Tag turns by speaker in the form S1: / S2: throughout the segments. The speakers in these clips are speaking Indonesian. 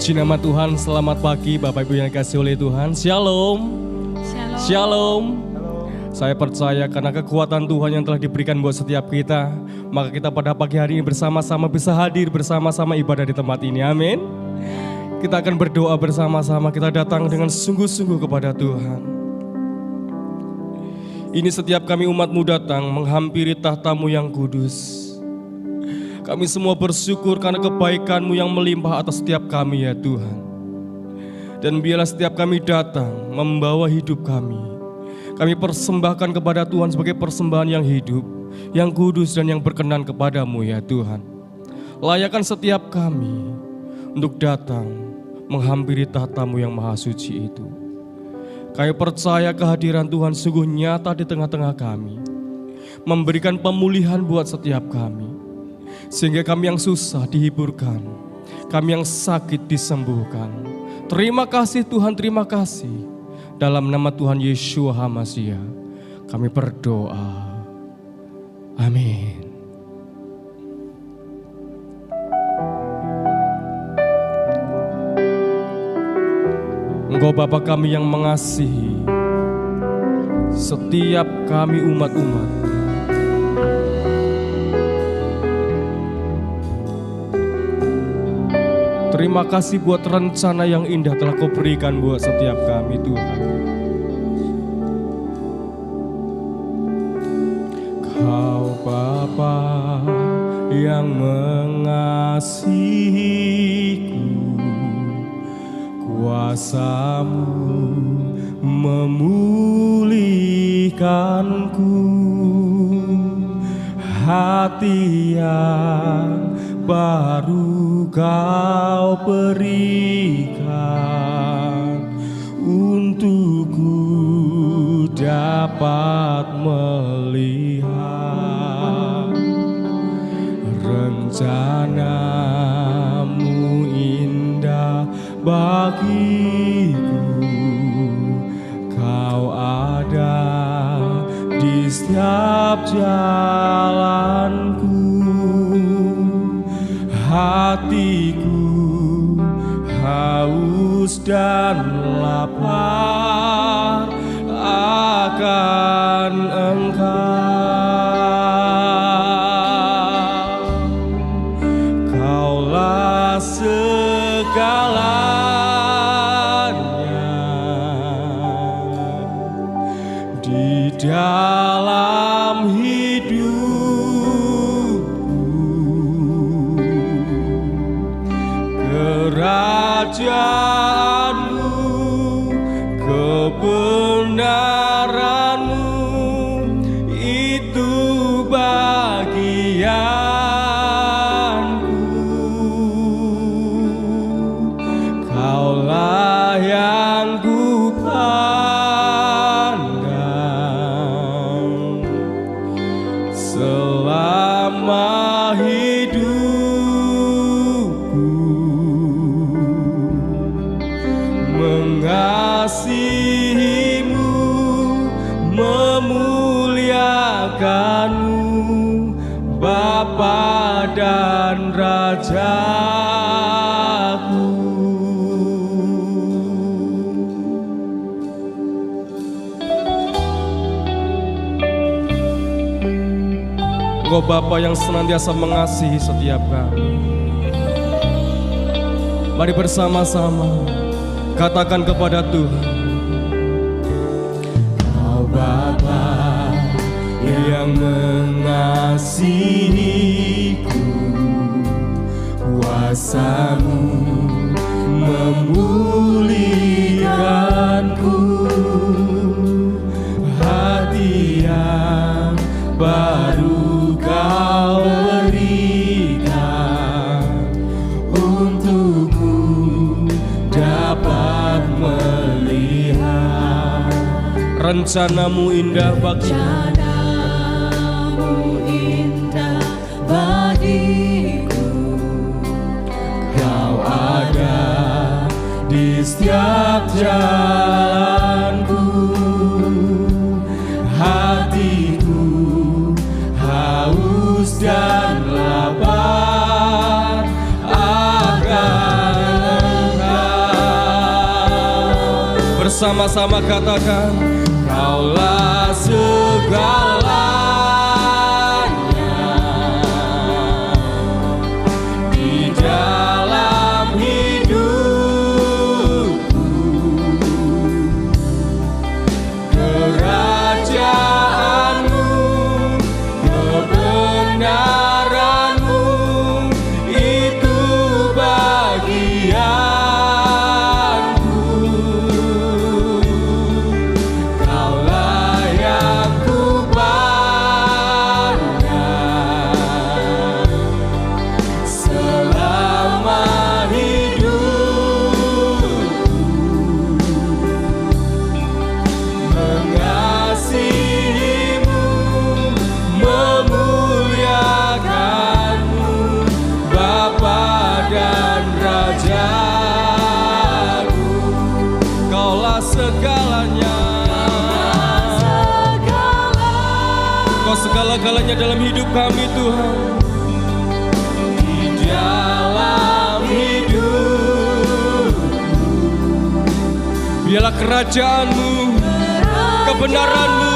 S1: Puji nama Tuhan, selamat pagi Bapak Ibu yang dikasihi oleh Tuhan. Shalom.
S2: Shalom.
S1: Shalom. Saya percaya karena kekuatan Tuhan yang telah diberikan buat setiap kita, maka kita pada pagi hari ini bersama-sama bisa hadir bersama-sama ibadah di tempat ini. Amin. Kita akan berdoa bersama-sama, kita datang dengan sungguh-sungguh kepada Tuhan. Ini setiap kami umat-Mu datang menghampiri tahta-Mu yang kudus. Kami semua bersyukur karena kebaikan-Mu yang melimpah atas setiap kami ya Tuhan. Dan biarlah setiap kami datang membawa hidup kami. Kami persembahkan kepada Tuhan sebagai persembahan yang hidup, yang kudus dan yang berkenan kepada-Mu ya Tuhan. Layakan setiap kami untuk datang menghampiri tahta-Mu yang maha suci itu. Kami percaya kehadiran Tuhan sungguh nyata di tengah-tengah kami, memberikan pemulihan buat setiap kami, sehingga kami yang susah dihiburkan, kami yang sakit disembuhkan. Terima kasih Tuhan, terima kasih. Dalam nama Tuhan Yeshua HaMashiach kami berdoa. Amin. Engkau Bapa kami yang mengasihi setiap kami umat-umat. Terima kasih buat rencana yang indah telah Kau berikan buat setiap kami Tuhan. Kau Bapa yang mengasihiku, kuasa-Mu memulihkanku, hati yang baru Kau berikan untukku dapat melihat rencana-Mu indah bagiku. Kau ada di setiap jalanku. Hatiku haus dan lapar akan Engkau. Kaulah segalanya di dalam hidup. Kerajaan-Mu, kebenaran-Mu, itu bagianku. Kaulah yang ku pandang selama hidup. Mengasihi-Mu, memuliakan-Mu, Bapa dan Rajaku. Engkau Bapa yang senantiasa mengasihi setiap kami. Mari bersama-sama katakan kepada Tuhan. Kau Bapa yang mengasihiku, kuasa-Mu memulihkanku, hati yang baru Kau berikan untukku dapat melihat rencana-Mu indah bagiku. Kau ada di setiap jalanku. Hatiku haus dan lapar akan bersama-sama katakan, Kaulah segalanya di dalam hidupku. Kerajaanmu, kebenaranmu, itu bagianku. Kaulah yang kupandang selama hidupku. Mengasihimu, memuliakanmu, Bapa dan Rajaku. Kaulah segalanya. Kau segala-galanya dalam hidup kami, Tuhan. Di dalam hidup, biarlah kerajaanmu, kebenaranmu,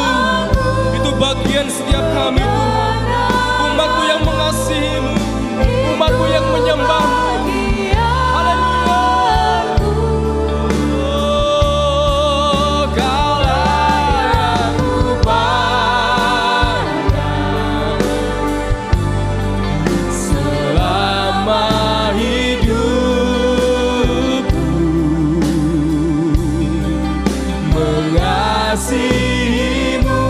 S1: itu bagian setiap kami, Tuhan. Umatmu yang mengasihimu, umatmu yang menyembahmu. Haleluya. Oh, Kaulah yang kupandang selama hidupku. Mengasihimu,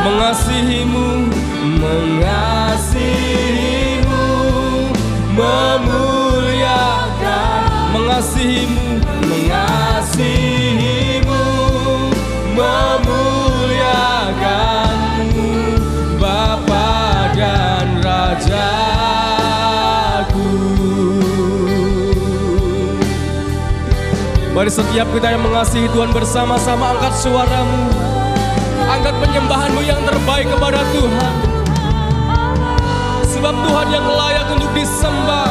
S1: mengasihimu, mengasihimu, memuliakan, mengasihimu, mengasihimu, memuliakanmu, Bapa dan Rajaku. Mari setiap kita yang mengasihi Tuhan bersama-sama angkat suaramu, angkat penyembahanmu yang terbaik kepada Tuhan. Sebab Tuhan yang layak untuk disembah.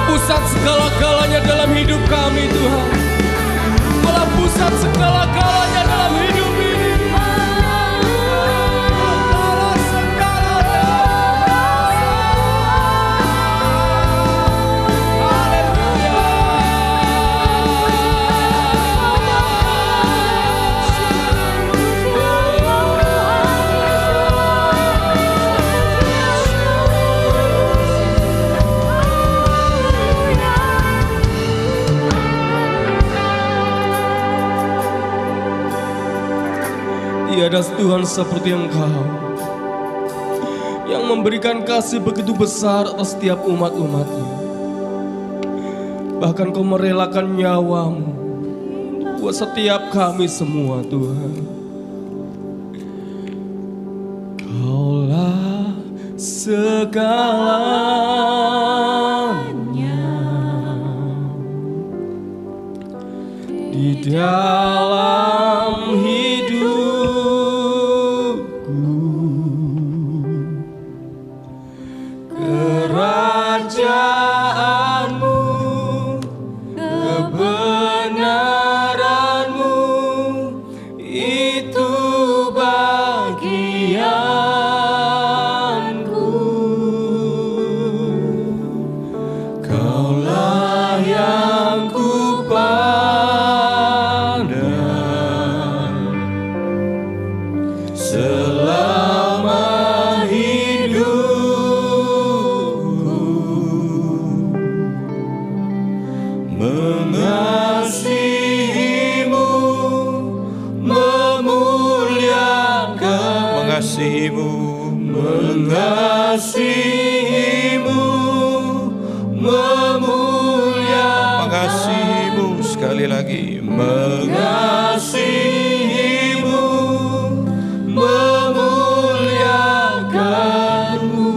S1: Pusat segala-galanya dalam hidup kami, Tuhan. Kaulah pusat segala-galanya dalam hidup ini. Kaulah segalanya. Haleluya. Tiada Tuhan seperti Engkau yang memberikan kasih begitu besar atas setiap umat-umat-Nya. Bahkan Kau merelakan nyawamu buat setiap kami semua, Tuhan. Kaulah segalanya di dalam hidupku. Kerajaanmu, kebenaranmu, itu bagianku. Kaulah yang
S2: selama hidupku, mengasihimu, memuliakan, mengasihimu, memuliakan, mengasihimu, sekali lagi, mengasihimu, memuliakanmu.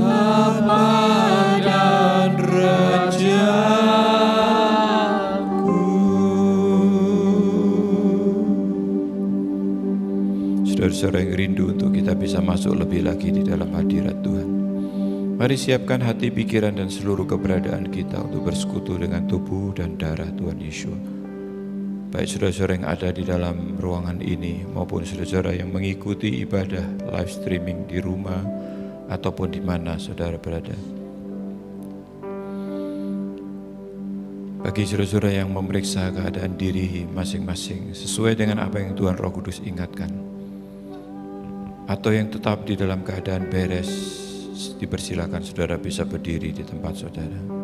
S2: Bapa dan Rajaku. Saudara-saudara yang rindu untuk kita bisa masuk lebih lagi di dalam hadirat Tuhan, mari siapkan hati, pikiran, dan seluruh keberadaan kita untuk bersekutu dengan tubuh dan darah Tuhan Yesus. Baik saudara-saudara yang ada di dalam ruangan ini maupun saudara-saudara yang mengikuti ibadah live streaming di rumah ataupun di mana saudara berada. Bagi saudara-saudara yang memeriksa keadaan diri masing-masing sesuai dengan apa yang Tuhan Roh Kudus ingatkan, atau yang tetap di dalam keadaan beres, dipersilakan saudara bisa berdiri di tempat saudara.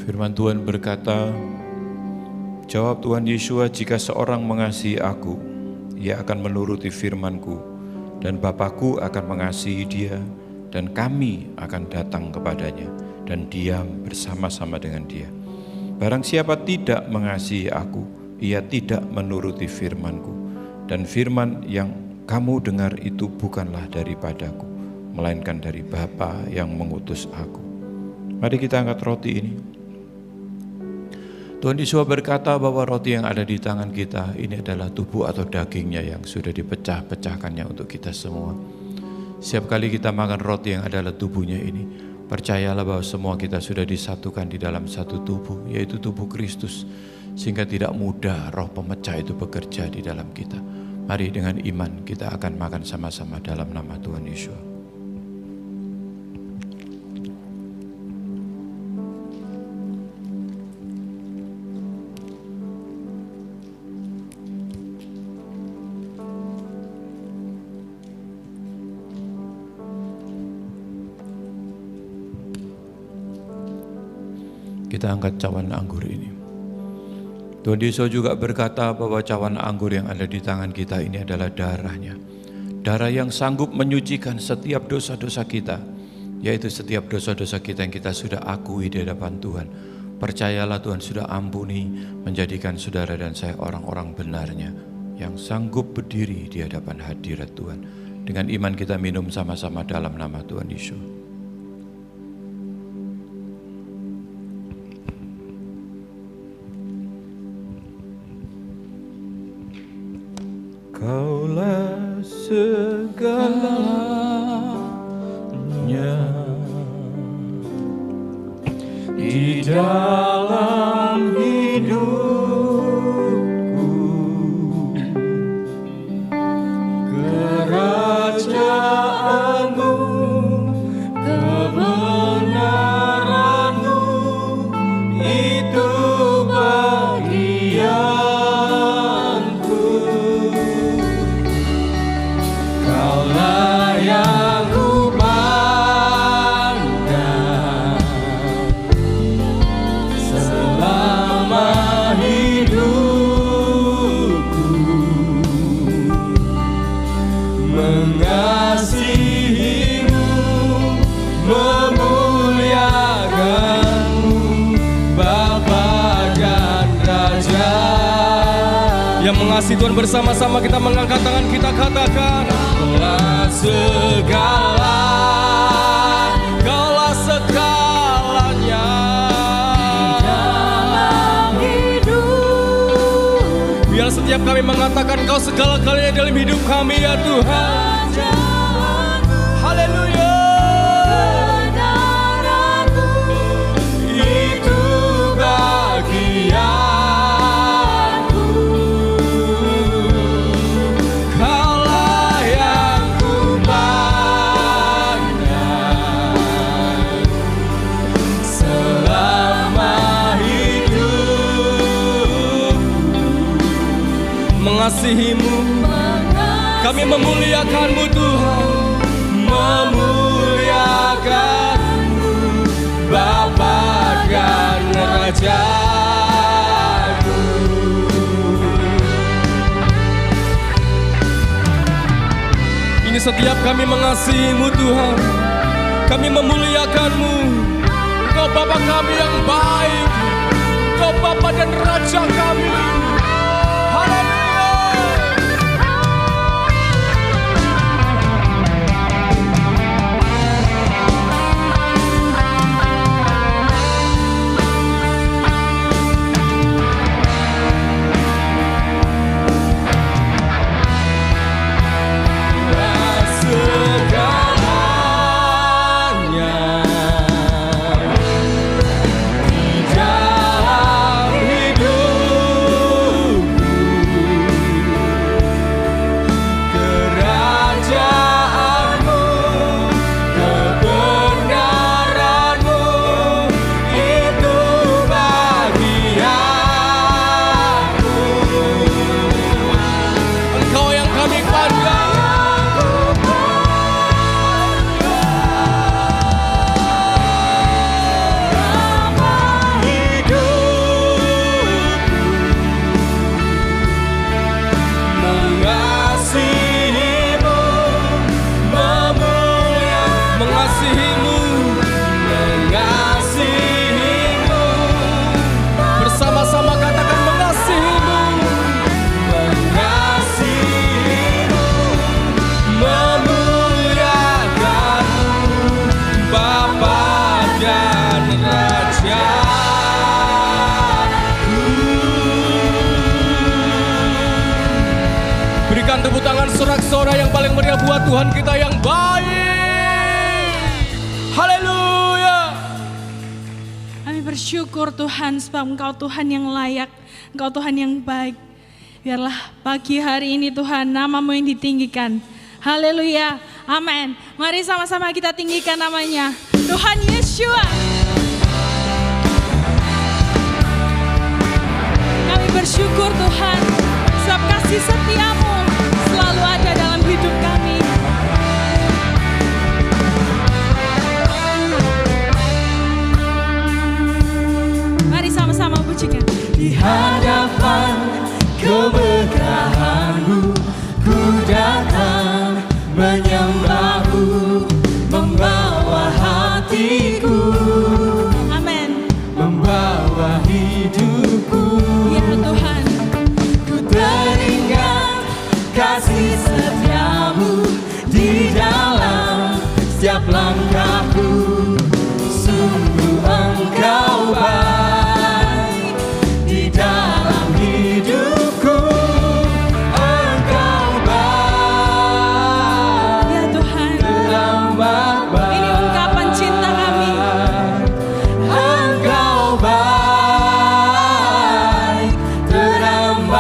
S2: Firman Tuhan berkata, jawab Tuhan Yesus, jika seorang mengasihi aku, ia akan menuruti firman-Ku, dan Bapa-Ku akan mengasihi dia, dan kami akan datang kepadanya, dan diam bersama-sama dengan dia. Barang siapa tidak mengasihi aku, ia tidak menuruti firman-Ku, dan firman yang kamu dengar itu bukanlah daripadaku, melainkan dari Bapa yang mengutus aku. Mari kita angkat roti ini. Tuhan Yesus berkata bahwa roti yang ada di tangan kita ini adalah tubuh atau dagingnya yang sudah dipecah-pecahkannya untuk kita semua. Setiap kali kita makan roti yang adalah tubuhnya ini, percayalah bahwa semua kita sudah disatukan di dalam satu tubuh, yaitu tubuh Kristus, sehingga tidak mudah roh pemecah itu bekerja di dalam kita. Mari dengan iman kita akan makan sama-sama dalam nama Tuhan Yesus. Kita angkat cawan anggur ini. Tuhan Yesus juga berkata bahwa cawan anggur yang ada di tangan kita ini adalah darahnya. Darah yang sanggup menyucikan setiap dosa-dosa kita, yaitu setiap dosa-dosa kita yang kita sudah akui di hadapan Tuhan. Percayalah Tuhan sudah ampuni, menjadikan saudara dan saya orang-orang benarnya, yang sanggup berdiri di hadapan hadirat Tuhan. Dengan iman kita minum sama-sama dalam nama Tuhan Yesus. Kaulah segalanya di dalam hidupku, kerajaanmu, kebenaranmu, itu bagianku. Kaulah yang ku pandang selama hidupku, mengasihimu, memuliakanmu, Bapa dan Raja. Yang mengasihi Tuhan bersama-sama kita mengangkat tangan, kita katakan, Kaulah segala, Kaulah segalanya di dalam hidup. Biar setiap kami mengatakan Kau segala-galanya dalam hidup kami ya Tuhan.
S1: mengasihi-Mu, kami memuliakan-Mu Tuhan, memuliakan-Mu Bapa dan Raja-Ku. Ini setiap kami mengasihi-Mu Tuhan, kami memuliakan-Mu. Engkau Bapa kami yang baik, Engkau Bapa dan Raja kami. Haleluya. Berikan tepuk tangan sorak-sorai yang paling meriah buat Tuhan kita yang baik. Haleluya.
S3: Kami bersyukur Tuhan sebab Engkau Tuhan yang layak, Engkau Tuhan yang baik. Biarlah pagi hari ini Tuhan nama-Mu yang ditinggikan. Haleluya. Amin. Mari sama-sama kita tinggikan namanya. Tuhan Yeshua. Kami bersyukur Tuhan sebab kasih setia-Mu selalu ada dalam hidup kami. Mari sama-sama pujikan.
S4: Di hadapan keberkahan-Mu, ku datang menyembah-Mu, membawa hatiku,
S3: Amin.
S4: membawa hidupku.
S3: Ya Tuhan,
S4: Ku teringat kasih setia-Mu di dalam setiap langkahku. Sungguh Engkau baik di dalam hidupku. Engkau baik,
S3: ya Tuhan.
S4: teramat baik.
S3: Ini ungkapan cinta kami.
S4: Engkau baik, teramat baik.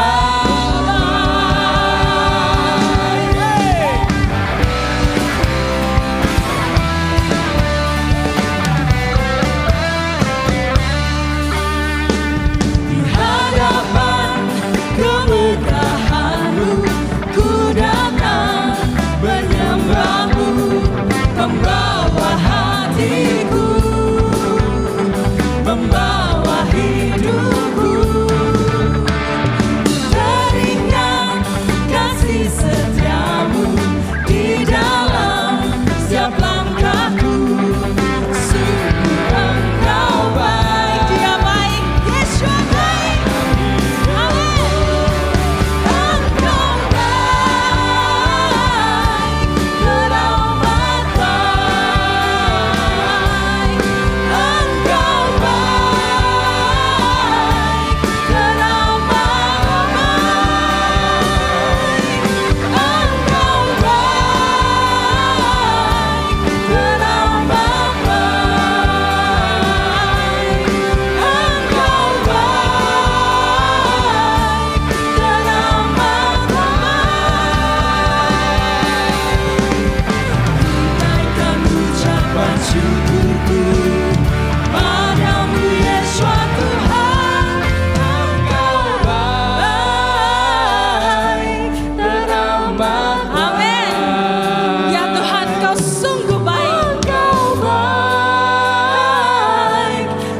S3: Engkau sungguh baik.
S4: Engkau baik,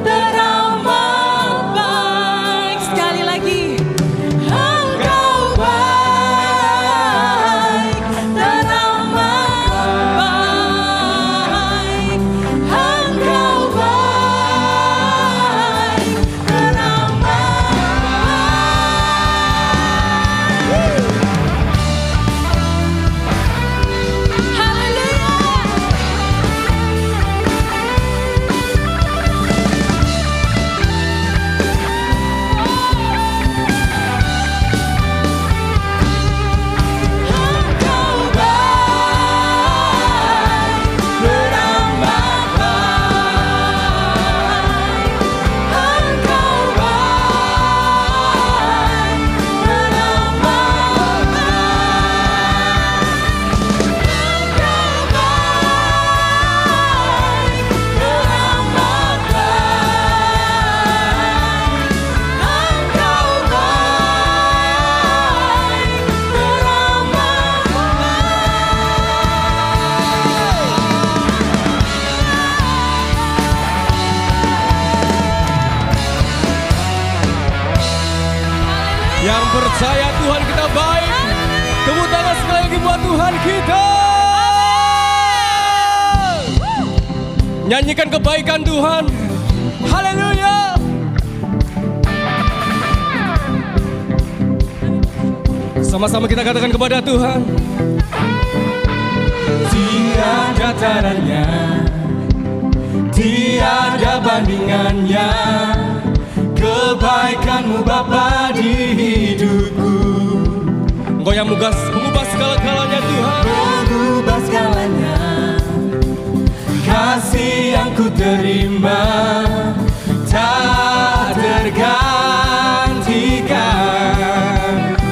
S4: teramat baik.
S3: Sekali lagi.
S4: Engkau baik, teramat baik. Engkau baik, teramat baik. Engkau baik, teramat baik. Engkau baik, teramat
S1: Yang percaya Tuhan kita baik, tepuk tangan sekali lagi buat Tuhan kita. Nyanyikan kebaikan Tuhan. Haleluya. Sama-sama kita katakan kepada Tuhan.
S4: Tiada tandanya, tiada bandingannya, kebaikan-Mu Bapa di hidupku.
S1: Engkau yang mengubah segala-galanya Tuhan.
S4: Mengubah segalanya, kasih yang ku terima tak tergantikan.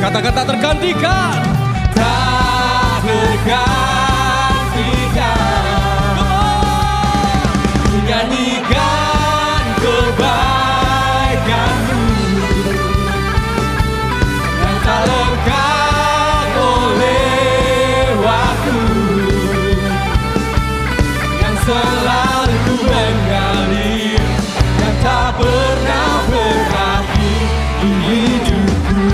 S1: Katakan tak tergantikan.
S4: Tak tergantikan. Nyanyikan kebaikan-Mu yang tak lekang oleh waktu, yang selalu ku mengalir, yang tak pernah berakhir di hidupku.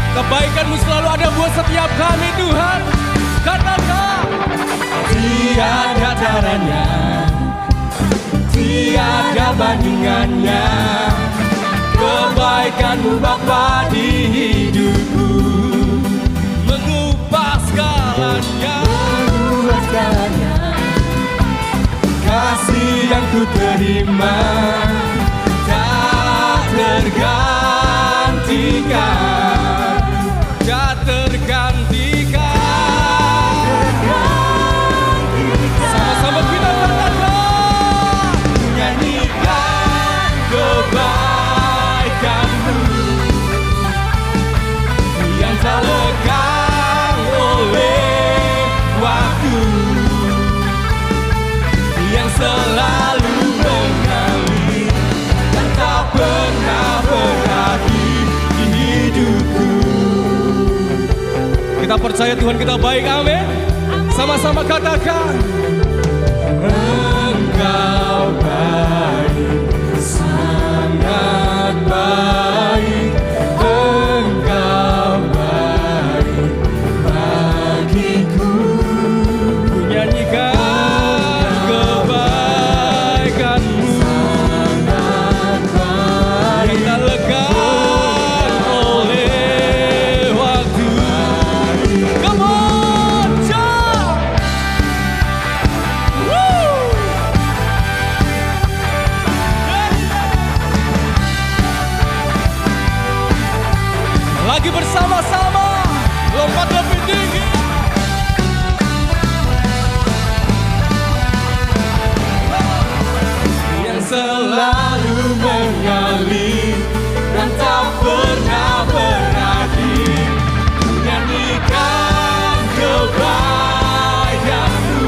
S1: Kebaikan-Mu selalu ada buat setiap kami Tuhan. Katakan.
S4: Tiada tandanya, tiada bandingannya, kebaikan-Mu Bapa di hidupku.
S1: Mengubah segalanya.
S4: Mengubah segalanya, kasih yang ku terima tak tergantikan.
S1: Tak tergantikan. Sama-sama kita katakan.
S4: Nyanyikan kebaikan-Mu yang tak lekang oleh waktu, yang selalu mengalir dan tak pernah berakhir di hidupku.
S1: Kita percaya Tuhan kita baik, amin. Sama-sama katakan.
S4: Engkau baik, sangat baik. Engkau baik bagiku.
S1: Ku nyanyikan kebaikan-Mu
S4: Sangat baik.
S1: yang tak lekang oleh waktu. Come on, jump! Woo! Lagi bersama-sama, lompat lebih tinggi.
S4: Yang selalu mengalir dan tak pernah berakhir. Nyanyikan kebaikan-Mu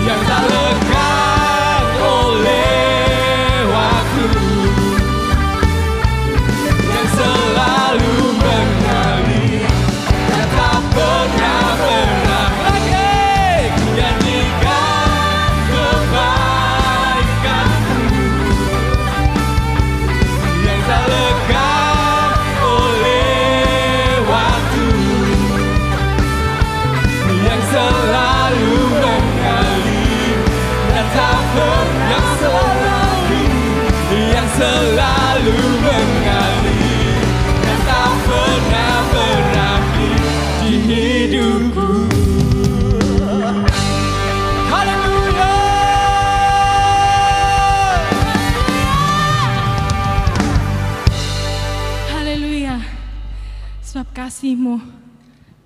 S4: yang tak lekang oleh waktu, selalu mengalir dan tak pernah berakhir di hidupku. Haleluya.
S3: Haleluya. Sebab kasih-Mu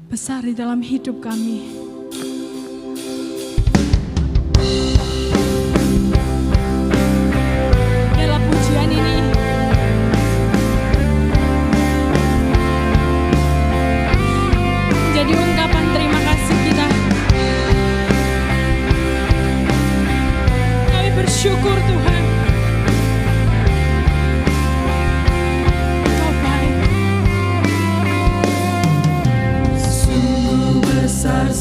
S3: besar di dalam hidup kami. Biarlah pujian ini menjadi ungkapan terima kasih kita. Kami bersyukur Tuhan. Kau baik.
S4: Sungguh besar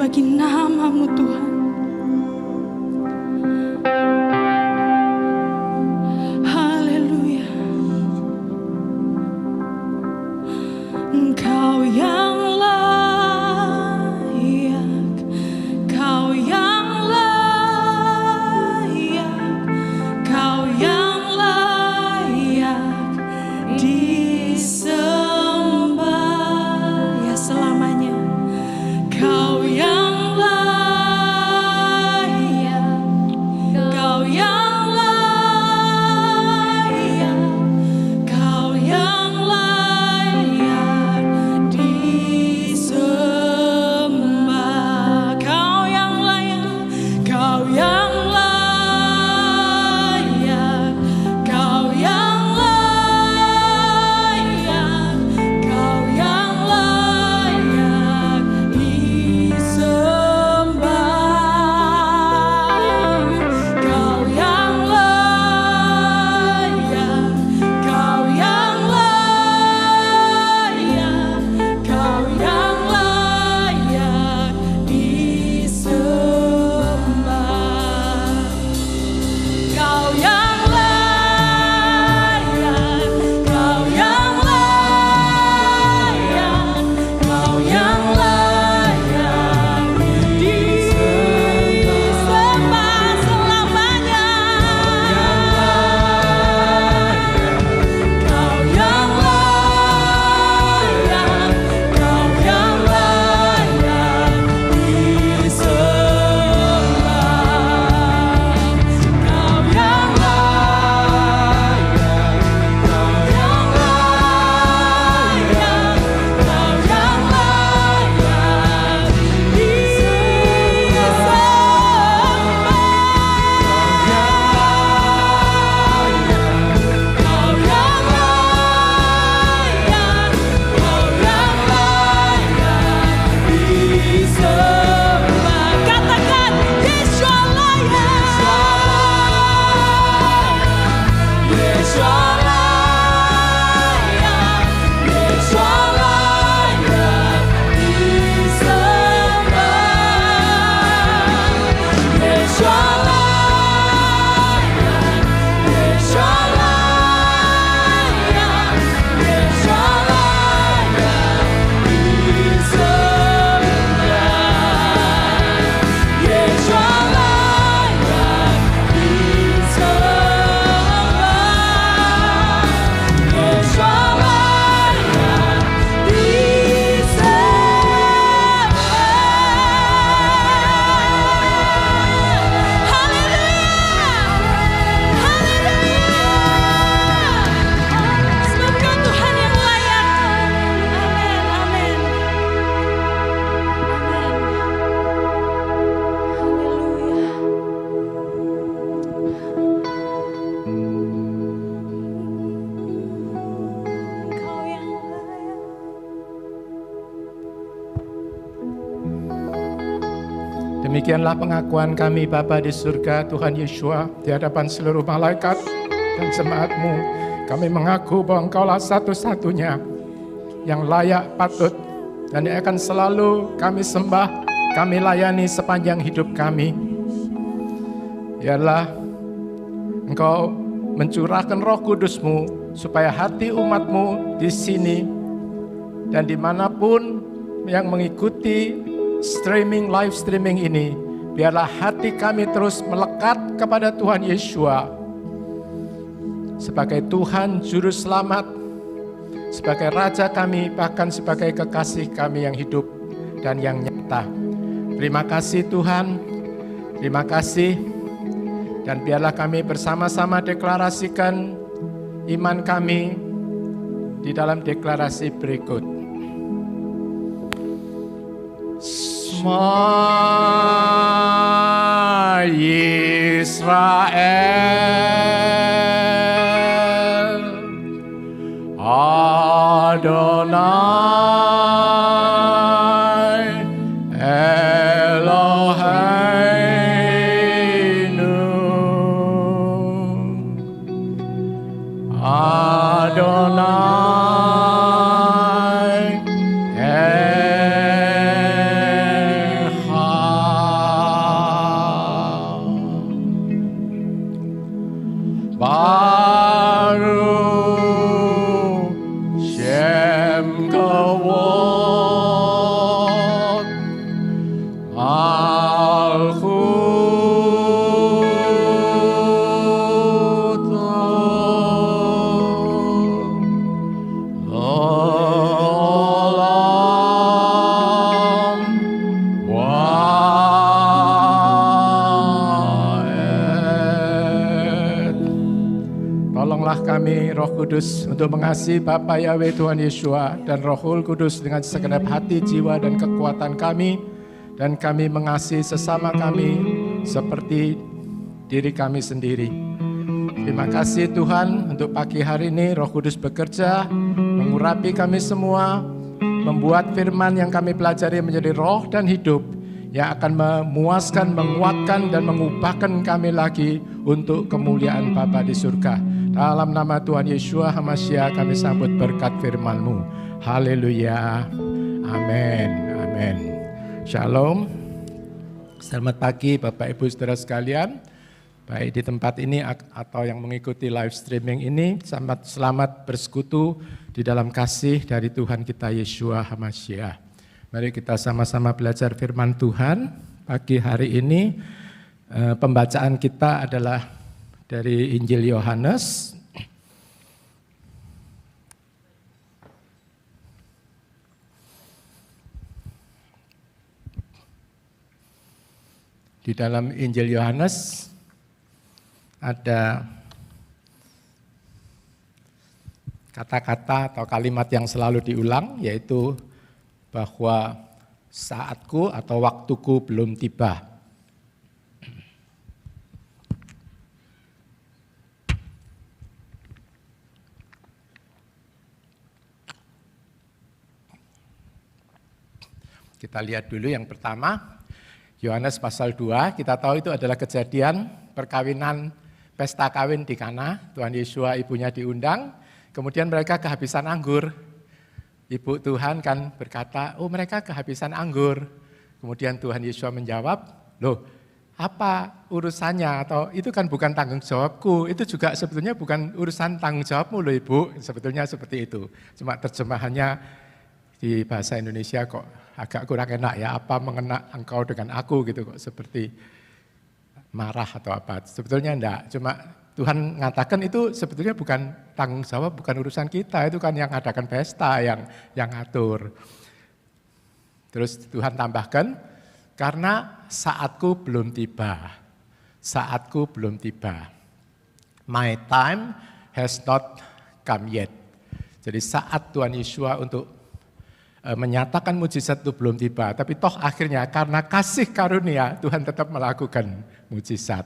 S3: bagi nama-Mu Tuhan. Haleluya. Engkau yang layak, Kau yang layak, Kau yang layak disembah ya selamanya. Kau yang layak, Kau yang layak, Kau yang layak disembah. Kau yang layak, Kau yang layak, Kau yang layak, Kau yang layak disembah. Kau yang layak, Kau yang layak, Kau yang layak disembah. Kau yang layak, Kau yang layak, Kau yang layak disembah selamanya. Kau yang layak, Kau yang layak disembah. Kau yang layak, Kau yang layak, Kau yang layak disembah. Kau yang layak, Kau yang layak disembah. Katakan Yeshua layak, Yeshua layak, Yeshua layak disembah. Yeshua layak, Yeshua layak, Yeshua layak disembah. Yeshua layak disembah. Yeshua layak disembah. Haleluya, sebab Kau Tuhan yang layak. Amin, amin, amin. Haleluya. Kau yang layak.
S5: Demikianlah pengakuan kami Bapa di surga, Tuhan Yeshua, di hadapan seluruh malaikat dan jemaat-Mu. Kami mengaku bahwa Engkaulah satu-satunya yang layak, patut, dan yang akan selalu kami sembah, kami layani sepanjang hidup kami. Biarlah Engkau mencurahkan Roh Kudus-Mu supaya hati umat-Mu di sini dan dimanapun yang mengikuti live streaming ini, biarlah hati kami terus melekat kepada Tuhan Yeshua sebagai Tuhan Juru Selamat, sebagai Raja kami, bahkan sebagai kekasih kami yang hidup dan yang nyata. Terima kasih Tuhan, terima kasih, dan biarlah kami bersama-sama deklarasikan iman kami di dalam deklarasi berikut. Shema Yisrael Adonai Eloheinu Adonai Echad. Kudus untuk mengasihi Bapa Yahweh Tuhan Yeshua dan Roh Kudus dengan segenap hati, jiwa, dan kekuatan kami. Dan kami mengasihi sesama kami seperti diri kami sendiri. Terima kasih Tuhan untuk pagi hari ini Roh Kudus bekerja, mengurapi kami semua, membuat firman yang kami pelajari menjadi roh dan hidup, yang akan memuaskan, menguatkan, dan mengubahkan kami lagi untuk kemuliaan Bapa di surga. Dalam nama Tuhan Yeshua HaMashiach kami sambut berkat firman-Mu. Haleluya. Amin. Amin. Shalom. Selamat pagi Bapak Ibu Saudara sekalian. Baik di tempat ini atau yang mengikuti live streaming ini, selamat bersekutu di dalam kasih dari Tuhan kita Yeshua HaMashiach. Mari kita sama-sama belajar firman Tuhan. Pagi hari ini pembacaan kita adalah dari Injil Yohanes. Di dalam Injil Yohanes ada kata-kata atau kalimat yang selalu diulang, yaitu bahwa saatku atau waktuku belum tiba. Kita lihat dulu yang pertama. Yohanes pasal 2, kita tahu itu adalah kejadian perkawinan, pesta kawin di Kana. Tuhan Yeshua ibunya diundang, kemudian mereka kehabisan anggur. Ibu Tuhan kan berkata, oh mereka kehabisan anggur. Kemudian Tuhan Yeshua menjawab, loh apa urusannya, atau itu kan bukan tanggung jawabku, itu juga sebetulnya bukan urusan tanggung jawabmu loh Ibu, sebetulnya seperti itu. Cuma terjemahannya di bahasa Indonesia kok agak kurang enak ya, apa mengena engkau dengan aku gitu kok, seperti marah atau apa. Sebetulnya enggak, cuma Tuhan mengatakan itu sebetulnya bukan tanggung jawab, bukan urusan kita, itu kan yang adakan pesta, yang ngatur. Terus Tuhan tambahkan, karena saatku belum tiba, saatku belum tiba. My time has not come yet. Jadi saat Tuhan Yeshua untuk menyatakan mujizat itu belum tiba, tapi toh akhirnya karena kasih karunia Tuhan tetap melakukan mujizat.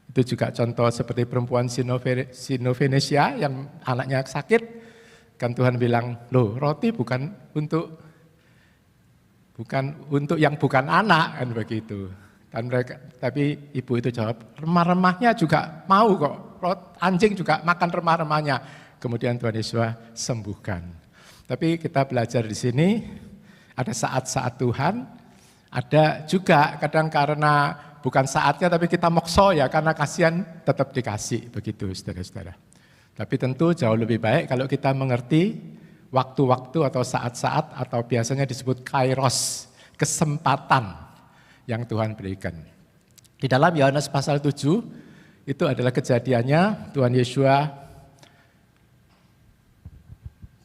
S5: Itu juga contoh seperti perempuan Sino-Venesia yang anaknya sakit, kan Tuhan bilang, loh roti bukan untuk yang bukan anak, kan begitu. Dan mereka, tapi ibu itu jawab, remah-remahnya juga mau kok, anjing juga makan remah-remahnya. Kemudian Tuhan Yesus sembuhkan. Tapi kita belajar di sini, ada saat-saat Tuhan, ada juga kadang karena bukan saatnya tapi kita mokso ya, karena kasihan tetap dikasih, begitu saudara-saudara. Tapi tentu jauh lebih baik kalau kita mengerti waktu-waktu atau saat-saat atau biasanya disebut kairos, kesempatan yang Tuhan berikan. Di dalam Yohanes pasal 7, itu adalah kejadiannya Tuhan Yeshua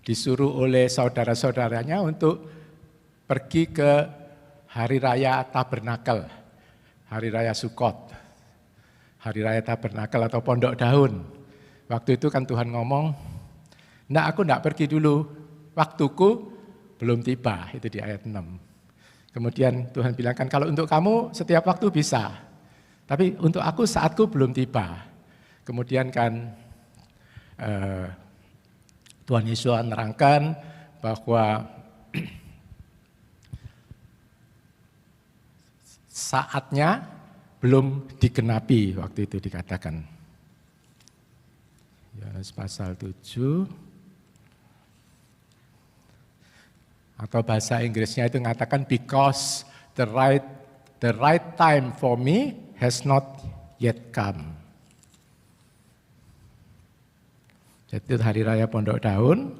S5: disuruh oleh saudara-saudaranya untuk pergi ke Hari Raya Tabernakel, Hari Raya Sukot, Hari Raya Tabernakel atau Pondok Daun. Waktu itu kan Tuhan ngomong, nah aku enggak pergi dulu, waktuku belum tiba, itu di ayat 6. Kemudian Tuhan bilang kan kalau untuk kamu setiap waktu bisa, tapi untuk aku saatku belum tiba. Kemudian kan Tuhan Yesus menerangkan bahwa saatnya belum digenapi, waktu itu dikatakan. Yohanes pasal 7, atau bahasa Inggrisnya itu mengatakan because the right time for me has not yet come. Jadi itu Hari Raya Pondok Daun.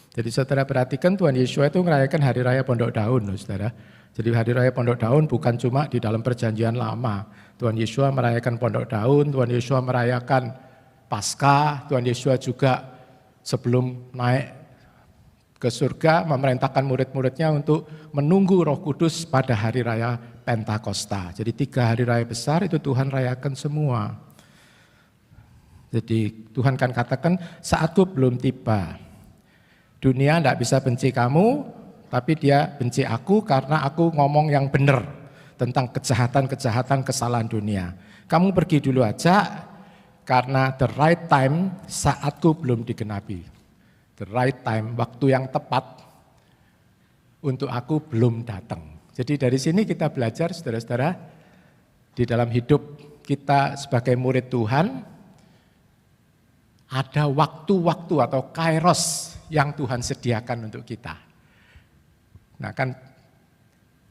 S5: Jadi saudara perhatikan Tuhan Yesus itu merayakan Hari Raya Pondok Daun, saudara. Jadi Hari Raya Pondok Daun bukan cuma di dalam perjanjian lama. Tuhan Yesus merayakan Pondok Daun, Tuhan Yesus merayakan Paskah, Tuhan Yesus juga sebelum naik ke surga memerintahkan murid-muridnya untuk menunggu Roh Kudus pada Hari Raya Pentakosta. Jadi 3 hari raya besar itu Tuhan rayakan semua. Jadi Tuhan kan katakan saatku belum tiba. Dunia tidak bisa benci kamu, tapi dia benci aku karena aku ngomong yang benar tentang kejahatan-kejahatan kesalahan dunia. Kamu pergi dulu aja karena the right time, saatku belum digenapi. The right time, waktu yang tepat untuk aku belum datang. Jadi dari sini kita belajar saudara-saudara, di dalam hidup kita sebagai murid Tuhan, ada waktu-waktu atau kairos yang Tuhan sediakan untuk kita. Nah kan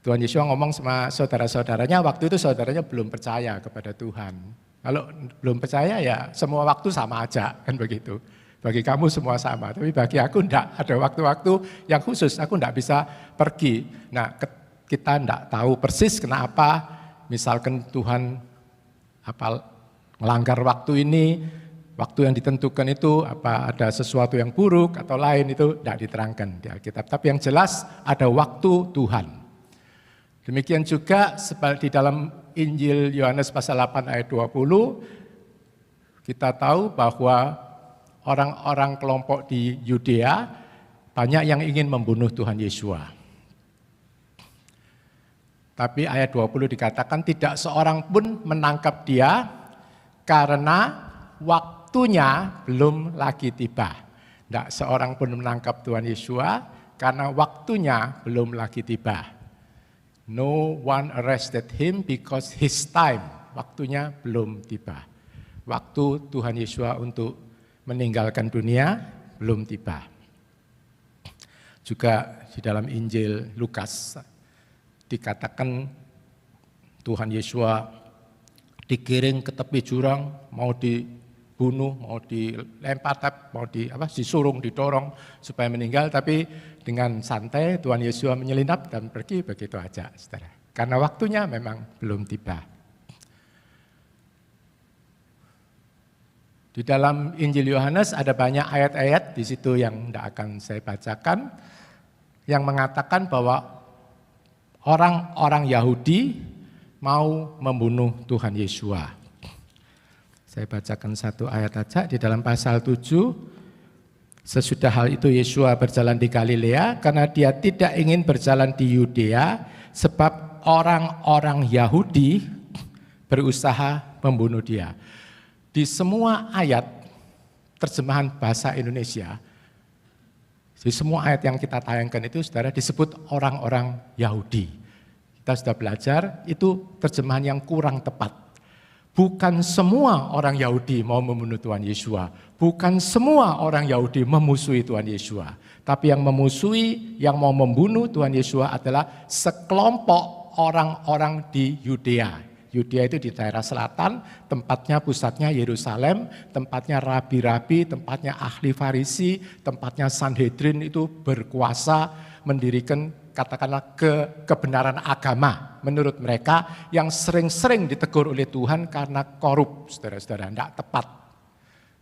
S5: Tuhan Yesus ngomong sama saudara-saudaranya, waktu itu saudaranya belum percaya kepada Tuhan. Kalau belum percaya ya semua waktu sama aja, kan begitu. Bagi kamu semua sama, tapi bagi aku enggak, ada waktu-waktu yang khusus, aku enggak bisa pergi. Nah kita enggak tahu persis kenapa, misalkan Tuhan melanggar waktu ini, waktu yang ditentukan itu apa ada sesuatu yang buruk atau lain itu tidak diterangkan di Alkitab. Tapi yang jelas ada waktu Tuhan. Demikian juga di dalam Injil Yohanes pasal 8 ayat 20, kita tahu bahwa orang-orang kelompok di Yudea banyak yang ingin membunuh Tuhan Yesus. Tapi ayat 20 dikatakan tidak seorang pun menangkap dia karena waktunya belum lagi tiba. Tidak seorang pun menangkap Tuhan Yesus karena waktunya belum lagi tiba. No one arrested him because his time, waktunya belum tiba. Waktu Tuhan Yesus untuk meninggalkan dunia belum tiba. Juga di dalam Injil Lukas dikatakan Tuhan Yesus digiring ke tepi jurang, mau dibunuh, mau dilempar, mau disurung, didorong supaya meninggal, tapi dengan santai Tuhan Yesus menyelinap dan pergi begitu aja, saudara. Karena waktunya memang belum tiba. Di dalam Injil Yohanes ada banyak ayat-ayat di situ yang tidak akan saya bacakan, yang mengatakan bahwa orang-orang Yahudi mau membunuh Tuhan Yesus. Saya bacakan satu ayat saja di dalam pasal 7. Sesudah hal itu Yesus berjalan di Galilea karena dia tidak ingin berjalan di Yudea sebab orang-orang Yahudi berusaha membunuh dia. Di semua ayat terjemahan bahasa Indonesia, di semua ayat yang kita tayangkan itu saudara disebut orang-orang Yahudi. Kita sudah belajar itu terjemahan yang kurang tepat. Bukan semua orang Yahudi mau membunuh Tuhan Yesus. Bukan semua orang Yahudi memusuhi Tuhan Yesus. Tapi yang memusuhi, yang mau membunuh Tuhan Yesus adalah sekelompok orang-orang di Yudea. Yudea itu di daerah selatan, tempatnya pusatnya Yerusalem, tempatnya rabi-rabi, tempatnya ahli Farisi, tempatnya Sanhedrin itu berkuasa mendirikan katakanlah kebenaran agama menurut mereka yang sering-sering ditegur oleh Tuhan karena korup, saudara-saudara, tidak tepat.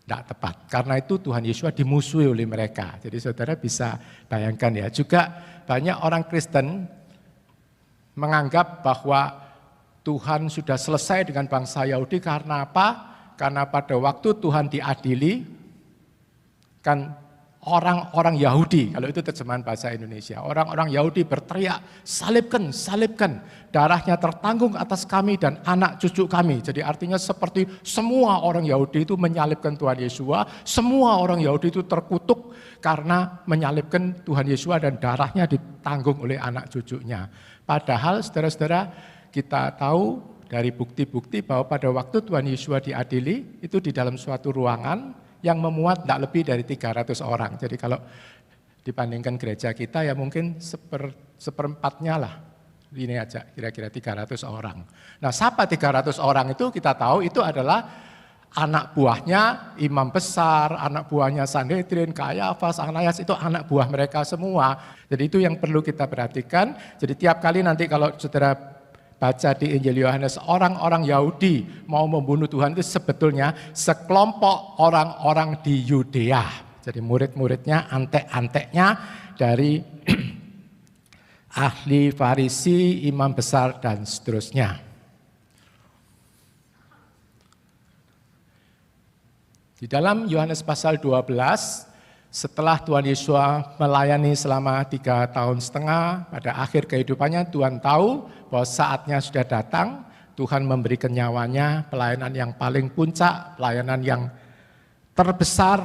S5: Tidak tepat, karena itu Tuhan Yesus dimusuhi oleh mereka. Jadi saudara bisa bayangkan ya, juga banyak orang Kristen menganggap bahwa Tuhan sudah selesai dengan bangsa Yahudi karena apa? Karena pada waktu Tuhan diadili, kan orang-orang Yahudi, kalau itu terjemahan bahasa Indonesia, orang-orang Yahudi berteriak, salibkan, salibkan, darahnya tertanggung atas kami dan anak cucu kami. Jadi artinya seperti semua orang Yahudi itu menyalibkan Tuhan Yesus, semua orang Yahudi itu terkutuk karena menyalibkan Tuhan Yesus dan darahnya ditanggung oleh anak cucunya. Padahal saudara-saudara, kita tahu dari bukti-bukti bahwa pada waktu Tuhan Yesus diadili, itu di dalam suatu ruangan yang memuat tidak lebih dari 300 orang. Jadi kalau dibandingkan gereja kita ya mungkin seperempatnya lah. Ini aja kira-kira 300 orang. Nah siapa 300 orang itu kita tahu itu adalah anak buahnya imam besar, anak buahnya Sanhedrin, Kayafas, Ananias, itu anak buah mereka semua. Jadi itu yang perlu kita perhatikan. Jadi tiap kali nanti kalau saudara baca di Injil Yohanes, orang-orang Yahudi mau membunuh Tuhan itu sebetulnya sekelompok orang-orang di Yudea. Jadi murid-muridnya, antek-anteknya dari ahli Farisi, imam besar, dan seterusnya. Di dalam Yohanes pasal 12, setelah Tuhan Yesus melayani selama 3,5 tahun, pada akhir kehidupannya Tuhan tahu bahwa saatnya sudah datang, Tuhan memberikan nyawanya, pelayanan yang paling puncak, pelayanan yang terbesar,